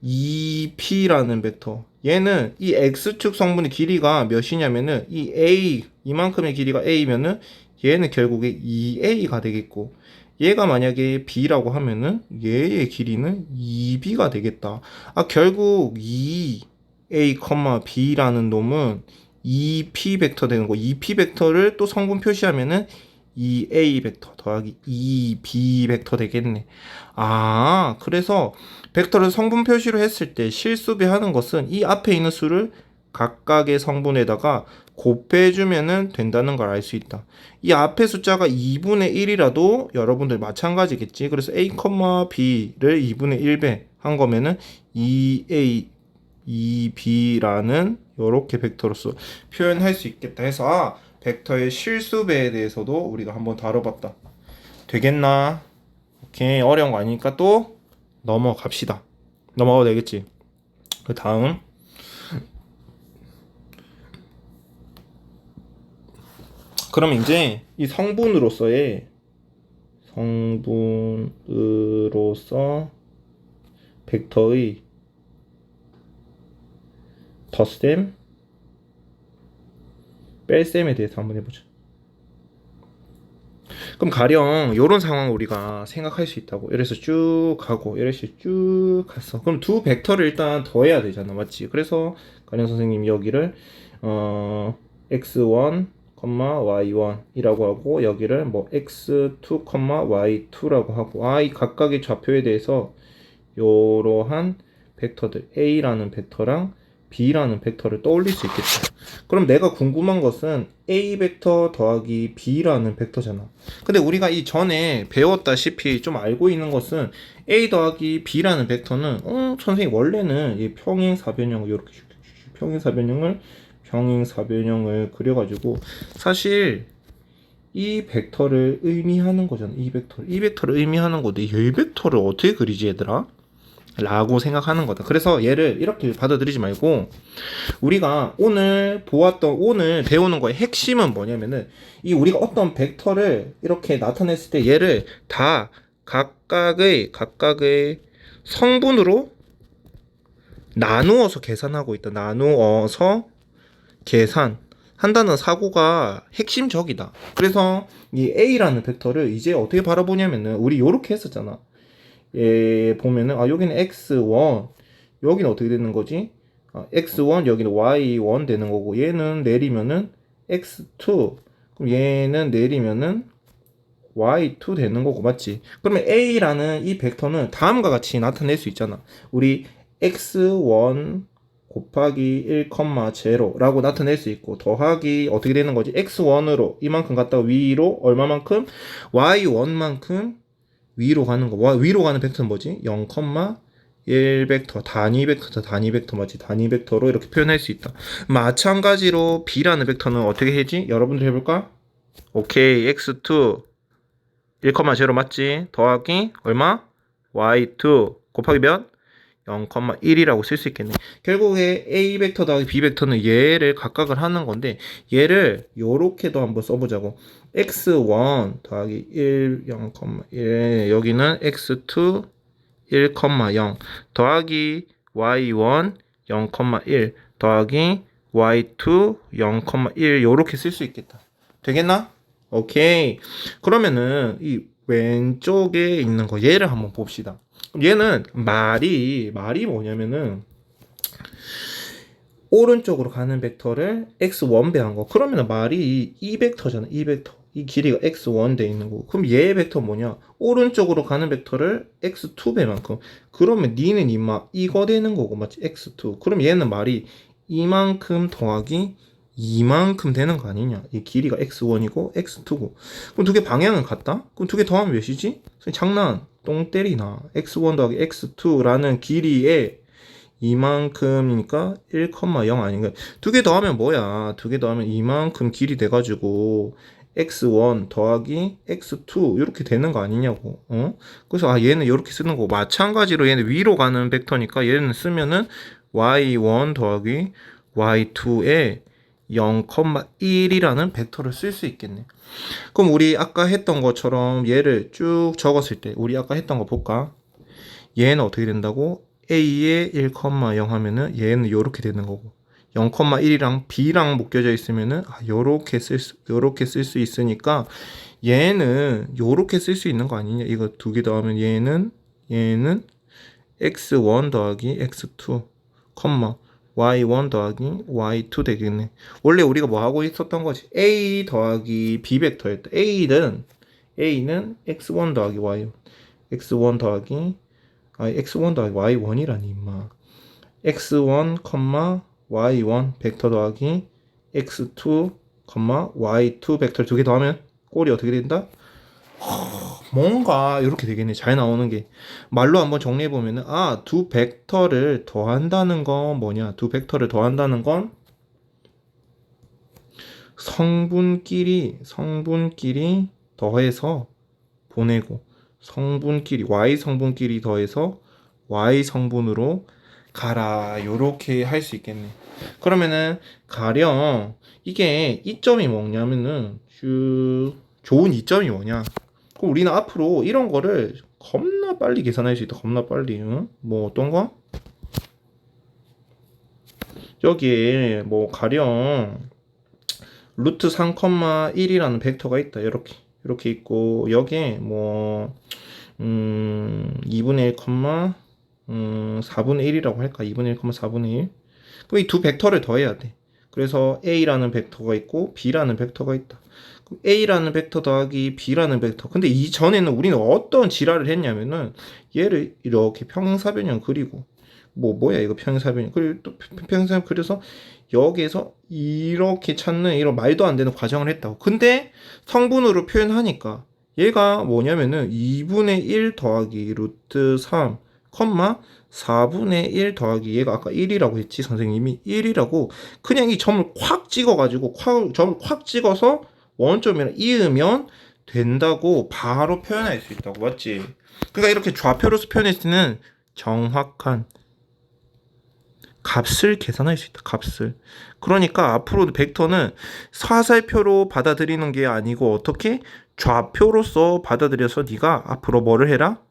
S1: 2p라는 벡터. 얘는 이 x축 성분의 길이가 몇이냐면은 이 a 이만큼의 길이가 a면은 얘는 결국에 2a가 되겠고 얘가 만약에 b라고 하면은 얘의 길이는 2b가 되겠다. 결국 2a, b라는 놈은 2p 벡터 되는 거. 2p 벡터를 또 성분 표시하면은 2a 벡터 더하기 2b 벡터 되겠네. 그래서 벡터를 성분 표시로 했을 때 실수배하는 것은 이 앞에 있는 수를 각각의 성분에다가 곱해주면 된다는 걸 알 수 있다. 이 앞에 숫자가 2분의 1이라도 여러분들 마찬가지겠지. 그래서 a, b를 2분의 1배 한 거면은 2a, 2b라는 이렇게 벡터로서 표현할 수 있겠다 해서 벡터의 실수배에 대해서도 우리가 한번 다뤄봤다. 되겠나? 오케이. 어려운 거 아니니까 또 넘어갑시다. 넘어가도 되겠지. 그 다음. 그럼 이제 이 성분으로서 벡터의 덧셈, 뺄셈에 대해서 한번 해보자. 그럼 가령 이런 상황을 우리가 생각할 수 있다고. 이래서 쭉 가고 이래서 쭉 갔어. 그럼 두 벡터를 일단 더해야 되잖아, 맞지? 그래서 가령 선생님 여기를 x1, y1이라고 하고 여기를 뭐 x2, y2라고 하고 이 각각의 좌표에 대해서 이러한 벡터들 A라는 벡터랑 B라는 벡터를 떠올릴 수 있겠다. 그럼 내가 궁금한 것은 A 벡터 더하기 B라는 벡터잖아. 근데 우리가 이 전에 배웠다시피 좀 알고 있는 것은 A 더하기 B라는 벡터는 선생님 원래는 이 평행사변형을 이렇게 평행사변형을 그려가지고 사실 이 벡터를 의미하는 거잖아. 이 벡터를 의미하는 건데 이 벡터를 어떻게 그리지 얘들아? 라고 생각하는 거다. 그래서 얘를 이렇게 받아들이지 말고 우리가 오늘 배우는 거의 핵심은 뭐냐면은 이 우리가 어떤 벡터를 이렇게 나타냈을 때 얘를 다 각각의 성분으로 나누어서 계산하고 있다. 나누어서 계산한다는 사고가 핵심적이다. 그래서 이 A라는 벡터를 이제 어떻게 바라보냐면은 우리 요렇게 했었잖아. 보면은 여기는 x1 여기는 어떻게 되는 거지? x1 여기는 y1 되는 거고 얘는 내리면은 x2 그럼 얘는 내리면은 y2 되는 거고 맞지? 그러면 A라는 이 벡터는 다음과 같이 나타낼 수 있잖아. 우리 x1 곱하기 1,0라고 나타낼 수 있고 더하기 어떻게 되는 거지? x1으로 이만큼 갔다가 위로 얼마만큼? y1만큼 위로 가는 거. 위로 가는 벡터는 뭐지? 0,1 벡터, 단위 벡터 맞지? 단위 벡터로 이렇게 표현할 수 있다. 마찬가지로 B라는 벡터는 어떻게 해지? 여러분들 해볼까? 오케이, x2 1,0 맞지? 더하기 얼마? y2 곱하기 몇? 0,1이라고 쓸 수 있겠네. 결국에 A 벡터 더하기 B 벡터는 얘를 각각을 하는 건데 얘를 요렇게도 한번 써보자고. x1 더하기 1, 0,1 여기는 x2 1,0 더하기 y1 0,1 더하기 y2 0,1 요렇게 쓸 수 있겠다. 되겠나? 오케이. 그러면은 이 왼쪽에 있는 거 얘를 한번 봅시다. 얘는 말이 뭐냐면은 오른쪽으로 가는 벡터를 x1 배한 거. 그러면 말이 이 벡터잖아. 이 벡터. 이 길이가 x1 돼 있는 거고. 그럼 얘의 벡터 뭐냐? 오른쪽으로 가는 벡터를 x2 배만큼. 그러면 니는 임마 이거 되는 거고 맞지? x2. 그럼 얘는 말이 이만큼 더하기 이만큼 되는 거 아니냐? 이 길이가 x1이고 x2고. 그럼 두 개 방향은 같다? 그럼 두 개 더하면 몇이지? 장난. 똥 때리나. x1 더하기 x2라는 길이에 이만큼이니까 1,0 아닌가? 두 개 더하면 뭐야? 두 개 더하면 이만큼 길이 돼가지고 x1 더하기 x2 이렇게 되는 거 아니냐고. 그래서 얘는 이렇게 쓰는 거고 마찬가지로 얘는 위로 가는 벡터니까 얘는 쓰면은 y1 더하기 y2에 0,1이라는 벡터를 쓸 수 있겠네. 그럼 우리 아까 했던 것처럼 얘를 쭉 적었을 때 우리 아까 했던 거 볼까? 얘는 어떻게 된다고? A에 1,0 하면은 얘는 이렇게 되는 거고 0,1이랑 B랑 묶여져 있으면은 요렇게 쓸 수 있으니까 얘는 요렇게 쓸 수 있는 거 아니냐? 이거 두 개 더하면 얘는 x1 더하기 x2, y1 더하기 y2 되겠네. 원래 우리가 뭐 하고 있었던 거지? A 더하기 B 벡터였다. A는 x1 더하기 y1, x1 더하기 x1 더하기 y1이라니 임마. x1, y1 벡터 더하기 x2, y2 벡터 두 개 더하면 꼴이 어떻게 된다? 뭔가 이렇게 되겠네. 잘 나오는 게. 말로 한번 정리해 보면은 두 벡터를 더한다는 건 뭐냐? 두 벡터를 더한다는 건 성분끼리 더해서 보내고 y 성분끼리 더해서 y 성분으로 가라 요렇게 할 수 있겠네. 그러면은 가령 이게 이점이 뭐냐면은 좋은 이점이 뭐냐? 그럼 우리는 앞으로 이런 거를 겁나 빨리 계산할 수 있다. 겁나 빨리. 응? 뭐 어떤 거? 여기에 뭐 가령 루트 3,1이라는 벡터가 있다. 이렇게 있고 여기에 뭐 2분의 1, 4분의 1이라고 할까? 2분의 1, 4분의 1. 그럼 이 두 벡터를 더해야 돼. 그래서 A라는 벡터가 있고 B라는 벡터가 있다. 그럼 A라는 벡터 더하기 B라는 벡터. 근데 이전에는 우리는 어떤 지랄을 했냐면은 얘를 이렇게 평행사변형 그리고 뭐야 이거 평행사변형 그리고 또 평행사변형 그려서 여기에서 이렇게 찾는 이런 말도 안 되는 과정을 했다고. 근데 성분으로 표현하니까 얘가 뭐냐면은 2분의 1 더하기 루트 3 컴마 4분의 1 더하기 얘가 아까 1이라고 했지 선생님이 1이라고 그냥 이 점을 콱 찍어가지고 점을 콱 찍어서 원점이랑 이으면 된다고 바로 표현할 수 있다고 맞지? 그러니까 이렇게 좌표로서 표현했을 때는 정확한 값을 계산할 수 있다. 값을. 그러니까 앞으로 벡터는 사살표로 받아들이는 게 아니고 어떻게 좌표로서 받아들여서 네가 앞으로 뭐를 해라?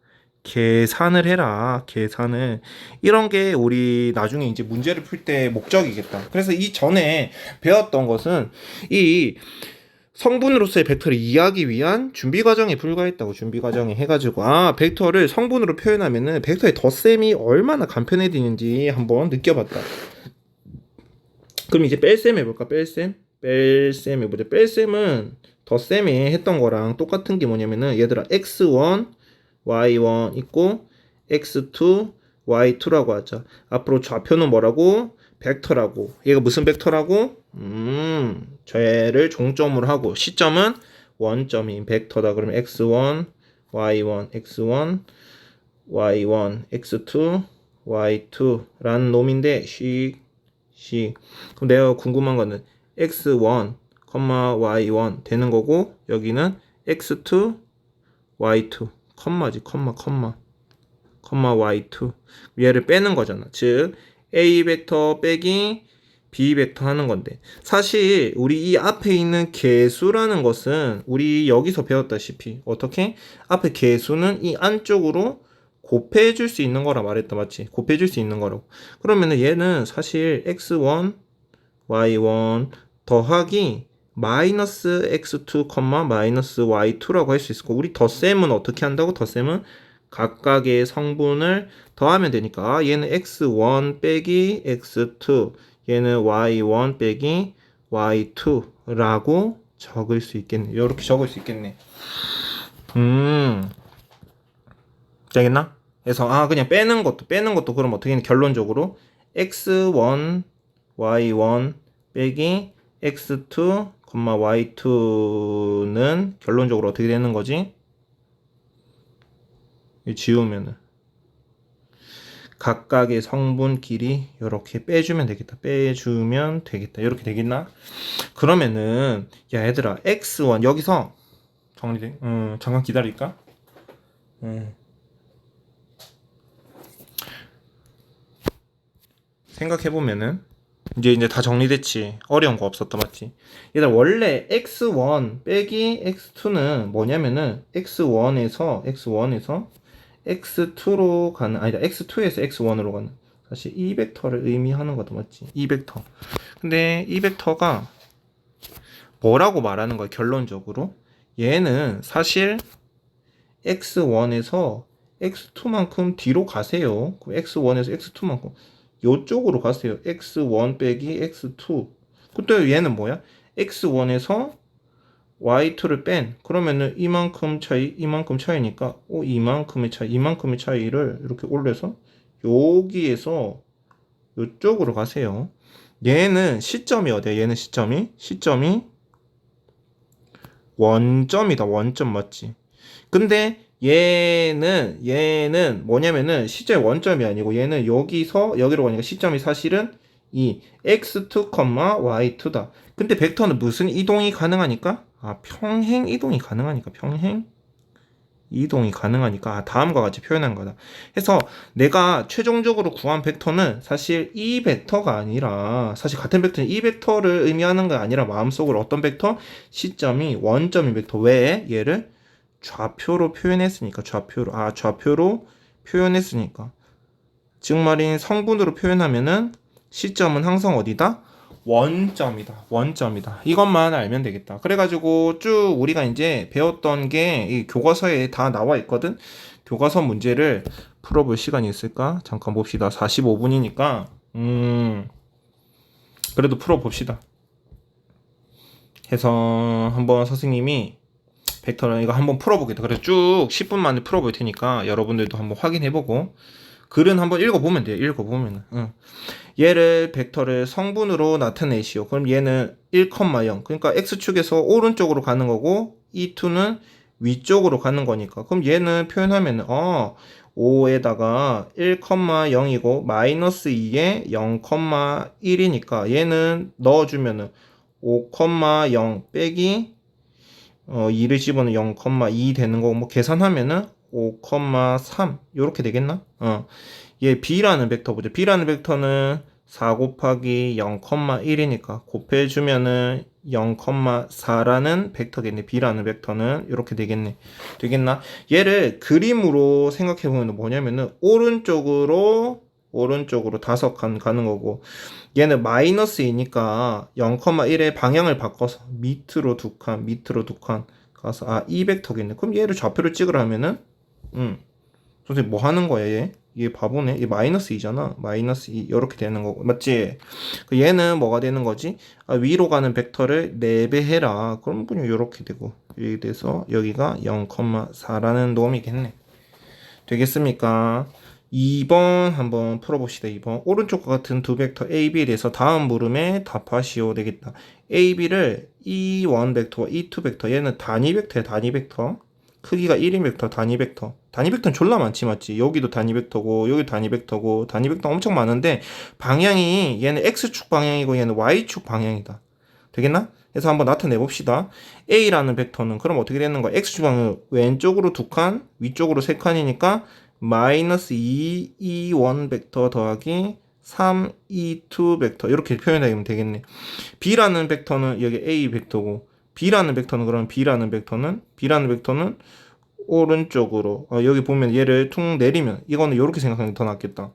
S1: 계산을 해라. 계산을. 이런 게 우리 나중에 이제 문제를 풀 때 목적이겠다. 그래서 이 전에 배웠던 것은 이 성분으로서의 벡터를 이해하기 위한 준비 과정에 불과했다고. 준비 과정에 해가지고 벡터를 성분으로 표현하면은 벡터의 덧셈이 얼마나 간편해지는지 한번 느껴봤다. 그럼 이제 뺄셈 해볼까? 뺄셈 해보자. 뺄셈은 덧셈에 했던 거랑 똑같은 게 뭐냐면은 얘들아 x1 y1 있고 x2 y2라고 하자. 앞으로 좌표는 뭐라고? 벡터라고. 얘가 무슨 벡터라고? 쟤를 종점으로 하고 시점은 원점인 벡터다. 그러면 x1 y1 x1 y1 x2 y2라는 놈인데 그럼 내가 궁금한 거는 x1, y1 되는 거고 여기는 x2, y2 컴마지 컴마 y2 얘를 빼는 거잖아. 즉 a 벡터 빼기 b 벡터 하는 건데 사실 우리 이 앞에 있는 개수라는 것은 우리 여기서 배웠다시피 어떻게 앞에 개수는 이 안쪽으로 곱해 줄 수 있는 거라 말했다 맞지? 곱해 줄 수 있는 거라고. 그러면은 얘는 사실 x1 y1 더하기 마이너스 x2, 마이너스 y2라고 할 수 있을 거고 우리 덧셈은 어떻게 한다고? 덧셈은 각각의 성분을 더하면 되니까 얘는 x1 빼기 x2 얘는 y1 빼기 y2라고 적을 수 있겠네. 이렇게 적을 수 있겠네. 되겠나? 그래서 그냥 빼는 것도 그럼 어떻게 해? 결론적으로 x1 y1 빼기 x2, y2는 결론적으로 어떻게 되는 거지? 지우면은 각각의 성분끼리 이렇게 빼주면 되겠다. 이렇게 되겠나? 그러면은 야 얘들아 x1 여기서 정리돼. 잠깐 기다릴까? 생각해보면은 이제 다 정리됐지. 어려운 거 없었다 맞지? 얘들아 원래 x1 빼기 x2는 뭐냐면은 x1에서 x2로 가는 아니다 x2에서 x1으로 가는 사실 이 벡터를 의미하는 거다 맞지? 이 벡터. 근데 이 벡터가 뭐라고 말하는 거야 결론적으로? 얘는 사실 x1에서 x2만큼 뒤로 가세요. 그럼 x1에서 x2만큼 요쪽으로 가세요. x1 빼기 x2. 그때 얘는 뭐야? x1에서 y2를 뺀 그러면은 이만큼 차이니까 이만큼의 차이를 이렇게 올려서 여기에서 요쪽으로 가세요. 얘는 시점이 어디야? 얘는 시점이 원점이다. 원점 맞지? 근데 얘는 뭐냐면은 시점이 원점이 아니고 얘는 여기서 여기로 가니까 시점이 사실은 이 x2, y2다. 근데 벡터는 무슨 이동이 가능하니까? 평행 이동이 가능하니까 평행 이동이 가능하니까 다음과 같이 표현한 거다. 해서 내가 최종적으로 구한 벡터는 사실 이 벡터가 아니라 사실 같은 벡터는 이 벡터를 의미하는 게 아니라 마음속으로 어떤 벡터? 시점이 원점인 벡터. 왜? 얘를 좌표로 표현했으니까 좌표로 표현했으니까 즉 말인 성분으로 표현하면은 시점은 항상 어디다? 원점이다. 이것만 알면 되겠다. 그래가지고 쭉 우리가 이제 배웠던 게 이 교과서에 다 나와 있거든. 교과서 문제를 풀어볼 시간이 있을까? 잠깐 봅시다. 45분이니까 그래도 풀어봅시다. 해서 한번 선생님이 벡터를 이거 한번 풀어보겠다. 그래서 쭉 10분 만에 풀어볼 테니까 여러분들도 한번 확인해보고 글은 한번 읽어보면 돼요. 읽어보면은. 얘를 벡터를 성분으로 나타내시오. 그럼 얘는 1,0 그러니까 x축에서 오른쪽으로 가는 거고 e2는 위쪽으로 가는 거니까 그럼 얘는 표현하면은 5에다가 1,0이고 마이너스 2에 0,1이니까 얘는 넣어주면은 5,0 빼기 2를 집어넣으면 0,2 되는 거고 뭐 계산하면은 5,3 요렇게 되겠나? 얘 b라는 벡터 보죠. b라는 벡터는 4 곱하기 0,1이니까 곱해주면은 0,4라는 벡터겠네. b라는 벡터는 이렇게 되겠네. 되겠나? 얘를 그림으로 생각해보면 뭐냐면은 오른쪽으로 5칸 가는 거고 얘는 마이너스이니까 0,1의 방향을 바꿔서 밑으로 2칸 가서 이 벡터겠네. 그럼 얘를 좌표를 찍으라 하면은 선생님 뭐 하는 거야 얘? 얘 바보네. 얘 마이너스 2잖아. 마이너스 2 이렇게 되는 거고 맞지? 얘는 뭐가 되는 거지? 위로 가는 벡터를 4배 해라. 그럼 그냥 이렇게 되고 이렇게 돼서 여기가 0,4라는 놈이겠네. 되겠습니까? 2번 한번 풀어봅시다. 2번 오른쪽과 같은 두 벡터 A, B에 대해서 다음 물음에 답하시오 되겠다. A, B를 E1 벡터와 E2 벡터 얘는 단위 벡터야. 단위 벡터 크기가 1인 벡터 단위 벡터 단위 벡터는 졸라 많지 맞지? 여기도 단위 벡터고 여기 단위 벡터고 단위 벡터 엄청 많은데 방향이 얘는 X축 방향이고 얘는 Y축 방향이다. 되겠나? 그래서 한번 나타내 봅시다. A라는 벡터는 그럼 어떻게 되는 거야? X축 방향 왼쪽으로 2칸 위쪽으로 3칸이니까 마이너스 2 E1 벡터 더하기 3 E2 벡터 이렇게 표현하면 되겠네. B라는 벡터는 여기 A 벡터고 B라는 벡터는 B라는 벡터는 오른쪽으로 여기 보면 얘를 퉁 내리면 이거는 이렇게 생각하는 게 더 낫겠다.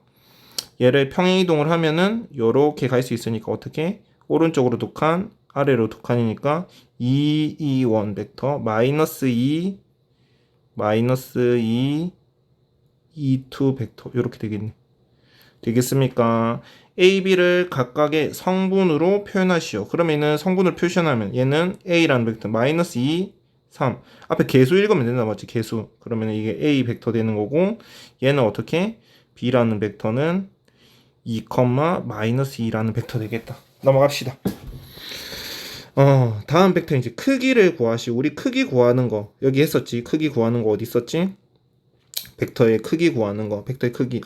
S1: 얘를 평행이동을 하면은 이렇게 갈 수 있으니까 어떻게? 오른쪽으로 2칸 아래로 2칸이니까 2, 1 벡터 마이너스 2 E2 벡터 이렇게 되겠네. 되겠습니까? A, B를 각각의 성분으로 표현하시오. 그러면은 성분을 표시하면 얘는 A라는 벡터 마이너스 2, 3 앞에 개수 읽으면 된다 맞지? 개수 그러면 이게 A 벡터 되는 거고 얘는 어떻게? B라는 벡터는 2, 마이너스 2라는 벡터 되겠다. 넘어갑시다. 다음 벡터 이제 크기를 구하시오. 우리 크기 구하는 거 여기 했었지. 크기 구하는 거 어디 있었지? 벡터의 크기 구하는 거 벡터의 크기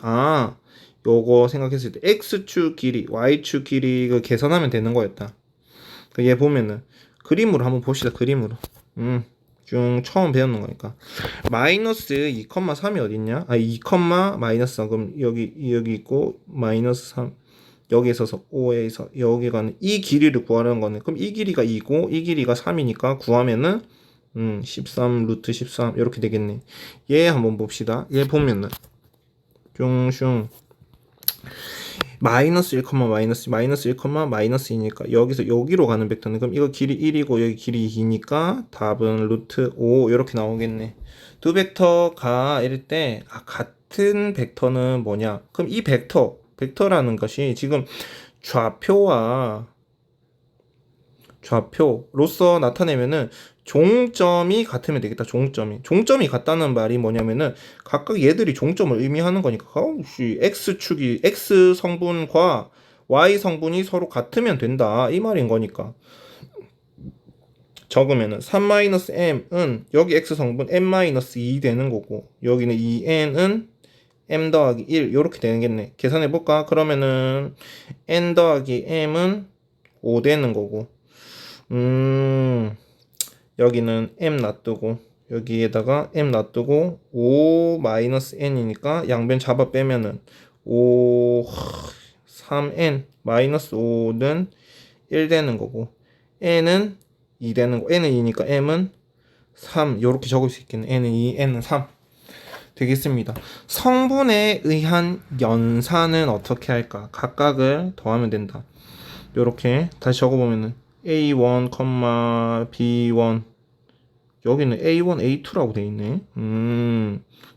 S1: 요거 생각했을 때 x축 길이 y축 길이 그 계산하면 되는 거였다. 얘 보면은 그림으로 한번 봅시다. 그림으로 쭉 처음 배우는 거니까 마이너스 2,3이 어딨냐? 2, 마이너스 3 그럼 여기 있고 마이너스 3 여기 있어서 5에서 여기 가는 이 길이를 구하는 거는 그럼 이 길이가 2고 이 길이가 3이니까 구하면은 13 루트 13 이렇게 되겠네. 얘 한번 봅시다. 얘 보면은 슝슝 마이너스 1, 마이너스 1, 마이너스 2니까 여기서 여기로 가는 벡터는 그럼 이거 길이 1이고 여기 길이 2니까 답은 루트 5 이렇게 나오겠네. 두 벡터가 이럴 때 같은 벡터는 뭐냐? 그럼 이 벡터라는 것이 지금 좌표로서 나타내면은 종점이 같으면 되겠다. 종점이 같다는 말이 뭐냐면은 각각 얘들이 종점을 의미하는 거니까 x축이 x 성분과 y 성분이 서로 같으면 된다 이 말인 거니까 적으면은 3-m은 여기 x 성분 m-2 되는 거고 여기는 2n은 m 더하기 1 이렇게 되겠네. 계산해 볼까? 그러면은 n 더하기 m은 5 되는 거고 여기는 m 놔두고 여기에다가 m 놔두고 5 마이너스 n이니까 양변 잡아 빼면은 5 3n 마이너스 5는 1 되는 거고 n은 2 되는 거. n은 2니까 m은 3 요렇게 적을 수 있겠네. n은 2, n은 3 되겠습니다. 성분에 의한 연산은 어떻게 할까? 각각을 더하면 된다. 요렇게 다시 적어보면은 A1, B1 여기는 A1, A2라고 돼 있네.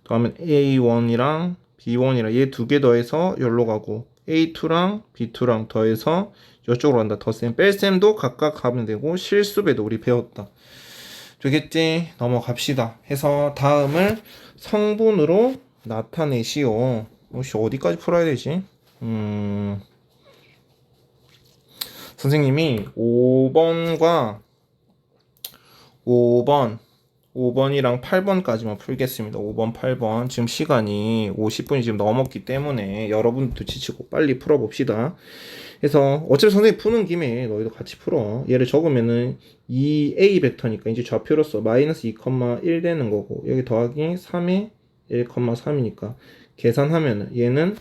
S1: 더하면 A1이랑 B1이랑 얘 두 개 더해서 여기로 가고 A2랑 B2랑 더해서 이쪽으로 간다. 덧셈, 뺄셈도 각각 가면 되고 실수배도 우리 배웠다. 되겠지? 넘어갑시다. 해서 다음을 성분으로 나타내시오. 혹시 어디까지 풀어야 되지? 선생님이 5번과 5번이랑 8번까지만 풀겠습니다. 5번, 8번. 지금 시간이 50분이 지금 넘었기 때문에 여러분도 지치고 빨리 풀어봅시다. 그래서 어차피 선생님 푸는 김에 너희도 같이 풀어. 얘를 적으면은 2a 벡터니까 이제 좌표로서 마이너스 2,1 되는 거고 여기 더하기 3에 1,3이니까 계산하면은 얘는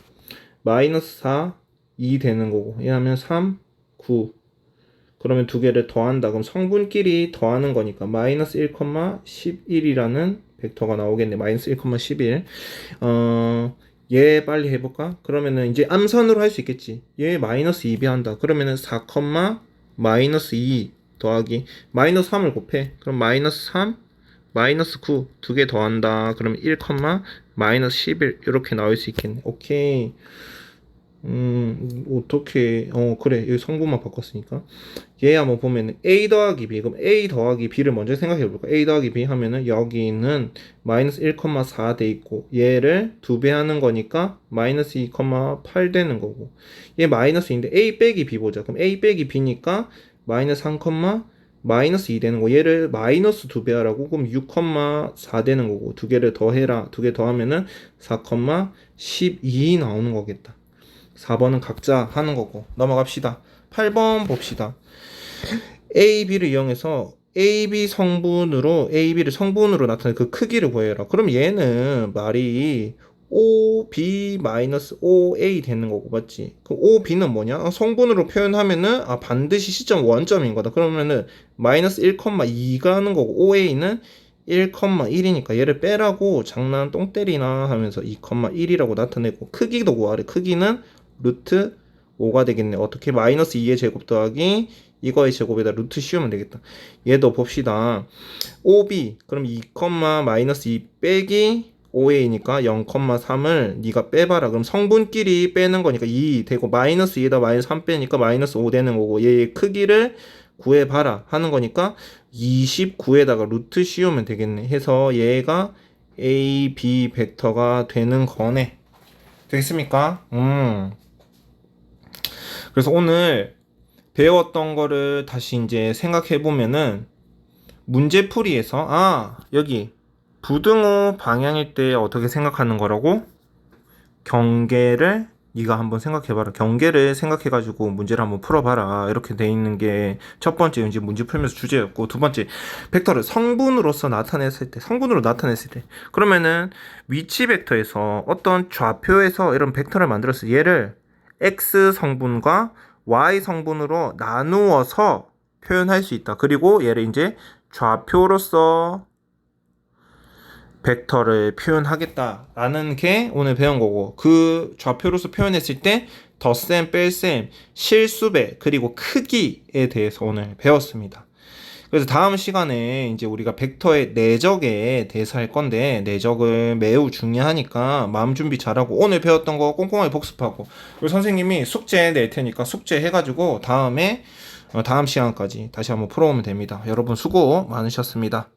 S1: 마이너스 4, 2 되는 거고 얘 하면 3, 9 그러면 두 개를 더한다. 그럼 성분끼리 더하는 거니까 마이너스 1,11이라는 벡터가 나오겠네. 마이너스 1,11. 얘 빨리 해볼까? 그러면은 이제 암산으로 할 수 있겠지. 얘 마이너스 2배한다. 그러면은 4, 마이너스 2 더하기 마이너스 3을 곱해. 그럼 마이너스 3, 마이너스 9 두 개 더한다. 그러면 1, 마이너스 11 이렇게 나올 수 있겠네. 오케이. 어떻게 그래 여기 성분만 바꿨으니까 얘 한번 보면은 a 더하기 b 그럼 a 더하기 b를 먼저 생각해 볼까. a 더하기 b 하면은 여기는 마이너스 1,4 돼 있고 얘를 2배 하는 거니까 마이너스 2,8 되는 거고 얘 마이너스인데 a 빼기 b 보자. 그럼 a 빼기 b니까 마이너스 3, 마이너스 2 되는 거. 얘를 마이너스 2배 하라고 그럼 6,4 되는 거고 두 개를 더해라. 두 개 더하면은 4,12 나오는 거겠다. 4번은 각자 하는 거고 넘어갑시다. 8번 봅시다. A, B를 이용해서 AB AB를 성분으로 나타낸 그 크기를 구해라. 그럼 얘는 말이 OB-OA 되는 거고 맞지? 그럼 OB는 뭐냐? 성분으로 표현하면은 반드시 시점 원점인 거다. 그러면은 마이너스 1,2가 하는 거고 OA는 1,1이니까 얘를 빼라고 장난 똥 때리나 하면서 2,1이라고 나타내고 크기도 구하래. 크기는 루트 5가 되겠네. 어떻게? 마이너스 2의 제곱 더하기 이거의 제곱에다 루트 씌우면 되겠다. 얘도 봅시다. OB 그럼 2, 마이너스 2 빼기 5a니까 0,3을 네가 빼봐라. 그럼 성분끼리 빼는 거니까 2 되고 마이너스 2에다 마이너스 3 빼니까 마이너스 5 되는 거고 얘의 크기를 구해봐라 하는 거니까 29에다가 루트 씌우면 되겠네. 해서 얘가 A, B 벡터가 되는 거네. 되겠습니까? 그래서 오늘 배웠던 거를 다시 이제 생각해 보면은 문제풀이에서 여기 부등호 방향일 때 어떻게 생각하는 거라고? 경계를 네가 한번 생각해봐라. 경계를 생각해가지고 문제를 한번 풀어봐라. 이렇게 돼 있는 게 첫 번째 이제 문제 풀면서 주제였고 두 번째 벡터를 성분으로 나타냈을 때 그러면은 위치 벡터에서 어떤 좌표에서 이런 벡터를 만들었을 때 얘를 x 성분과 y 성분으로 나누어서 표현할 수 있다. 그리고 얘를 이제 좌표로서 벡터를 표현하겠다라는 게 오늘 배운 거고 그 좌표로서 표현했을 때 덧셈, 뺄셈, 실수배 그리고 크기에 대해서 오늘 배웠습니다. 그래서 다음 시간에 이제 우리가 벡터의 내적에 대해서 할 건데 내적은 매우 중요하니까 마음 준비 잘하고 오늘 배웠던 거 꼼꼼하게 복습하고 그리고 선생님이 숙제 낼 테니까 숙제 해가지고 다음 시간까지 다시 한번 풀어오면 됩니다. 여러분 수고 많으셨습니다.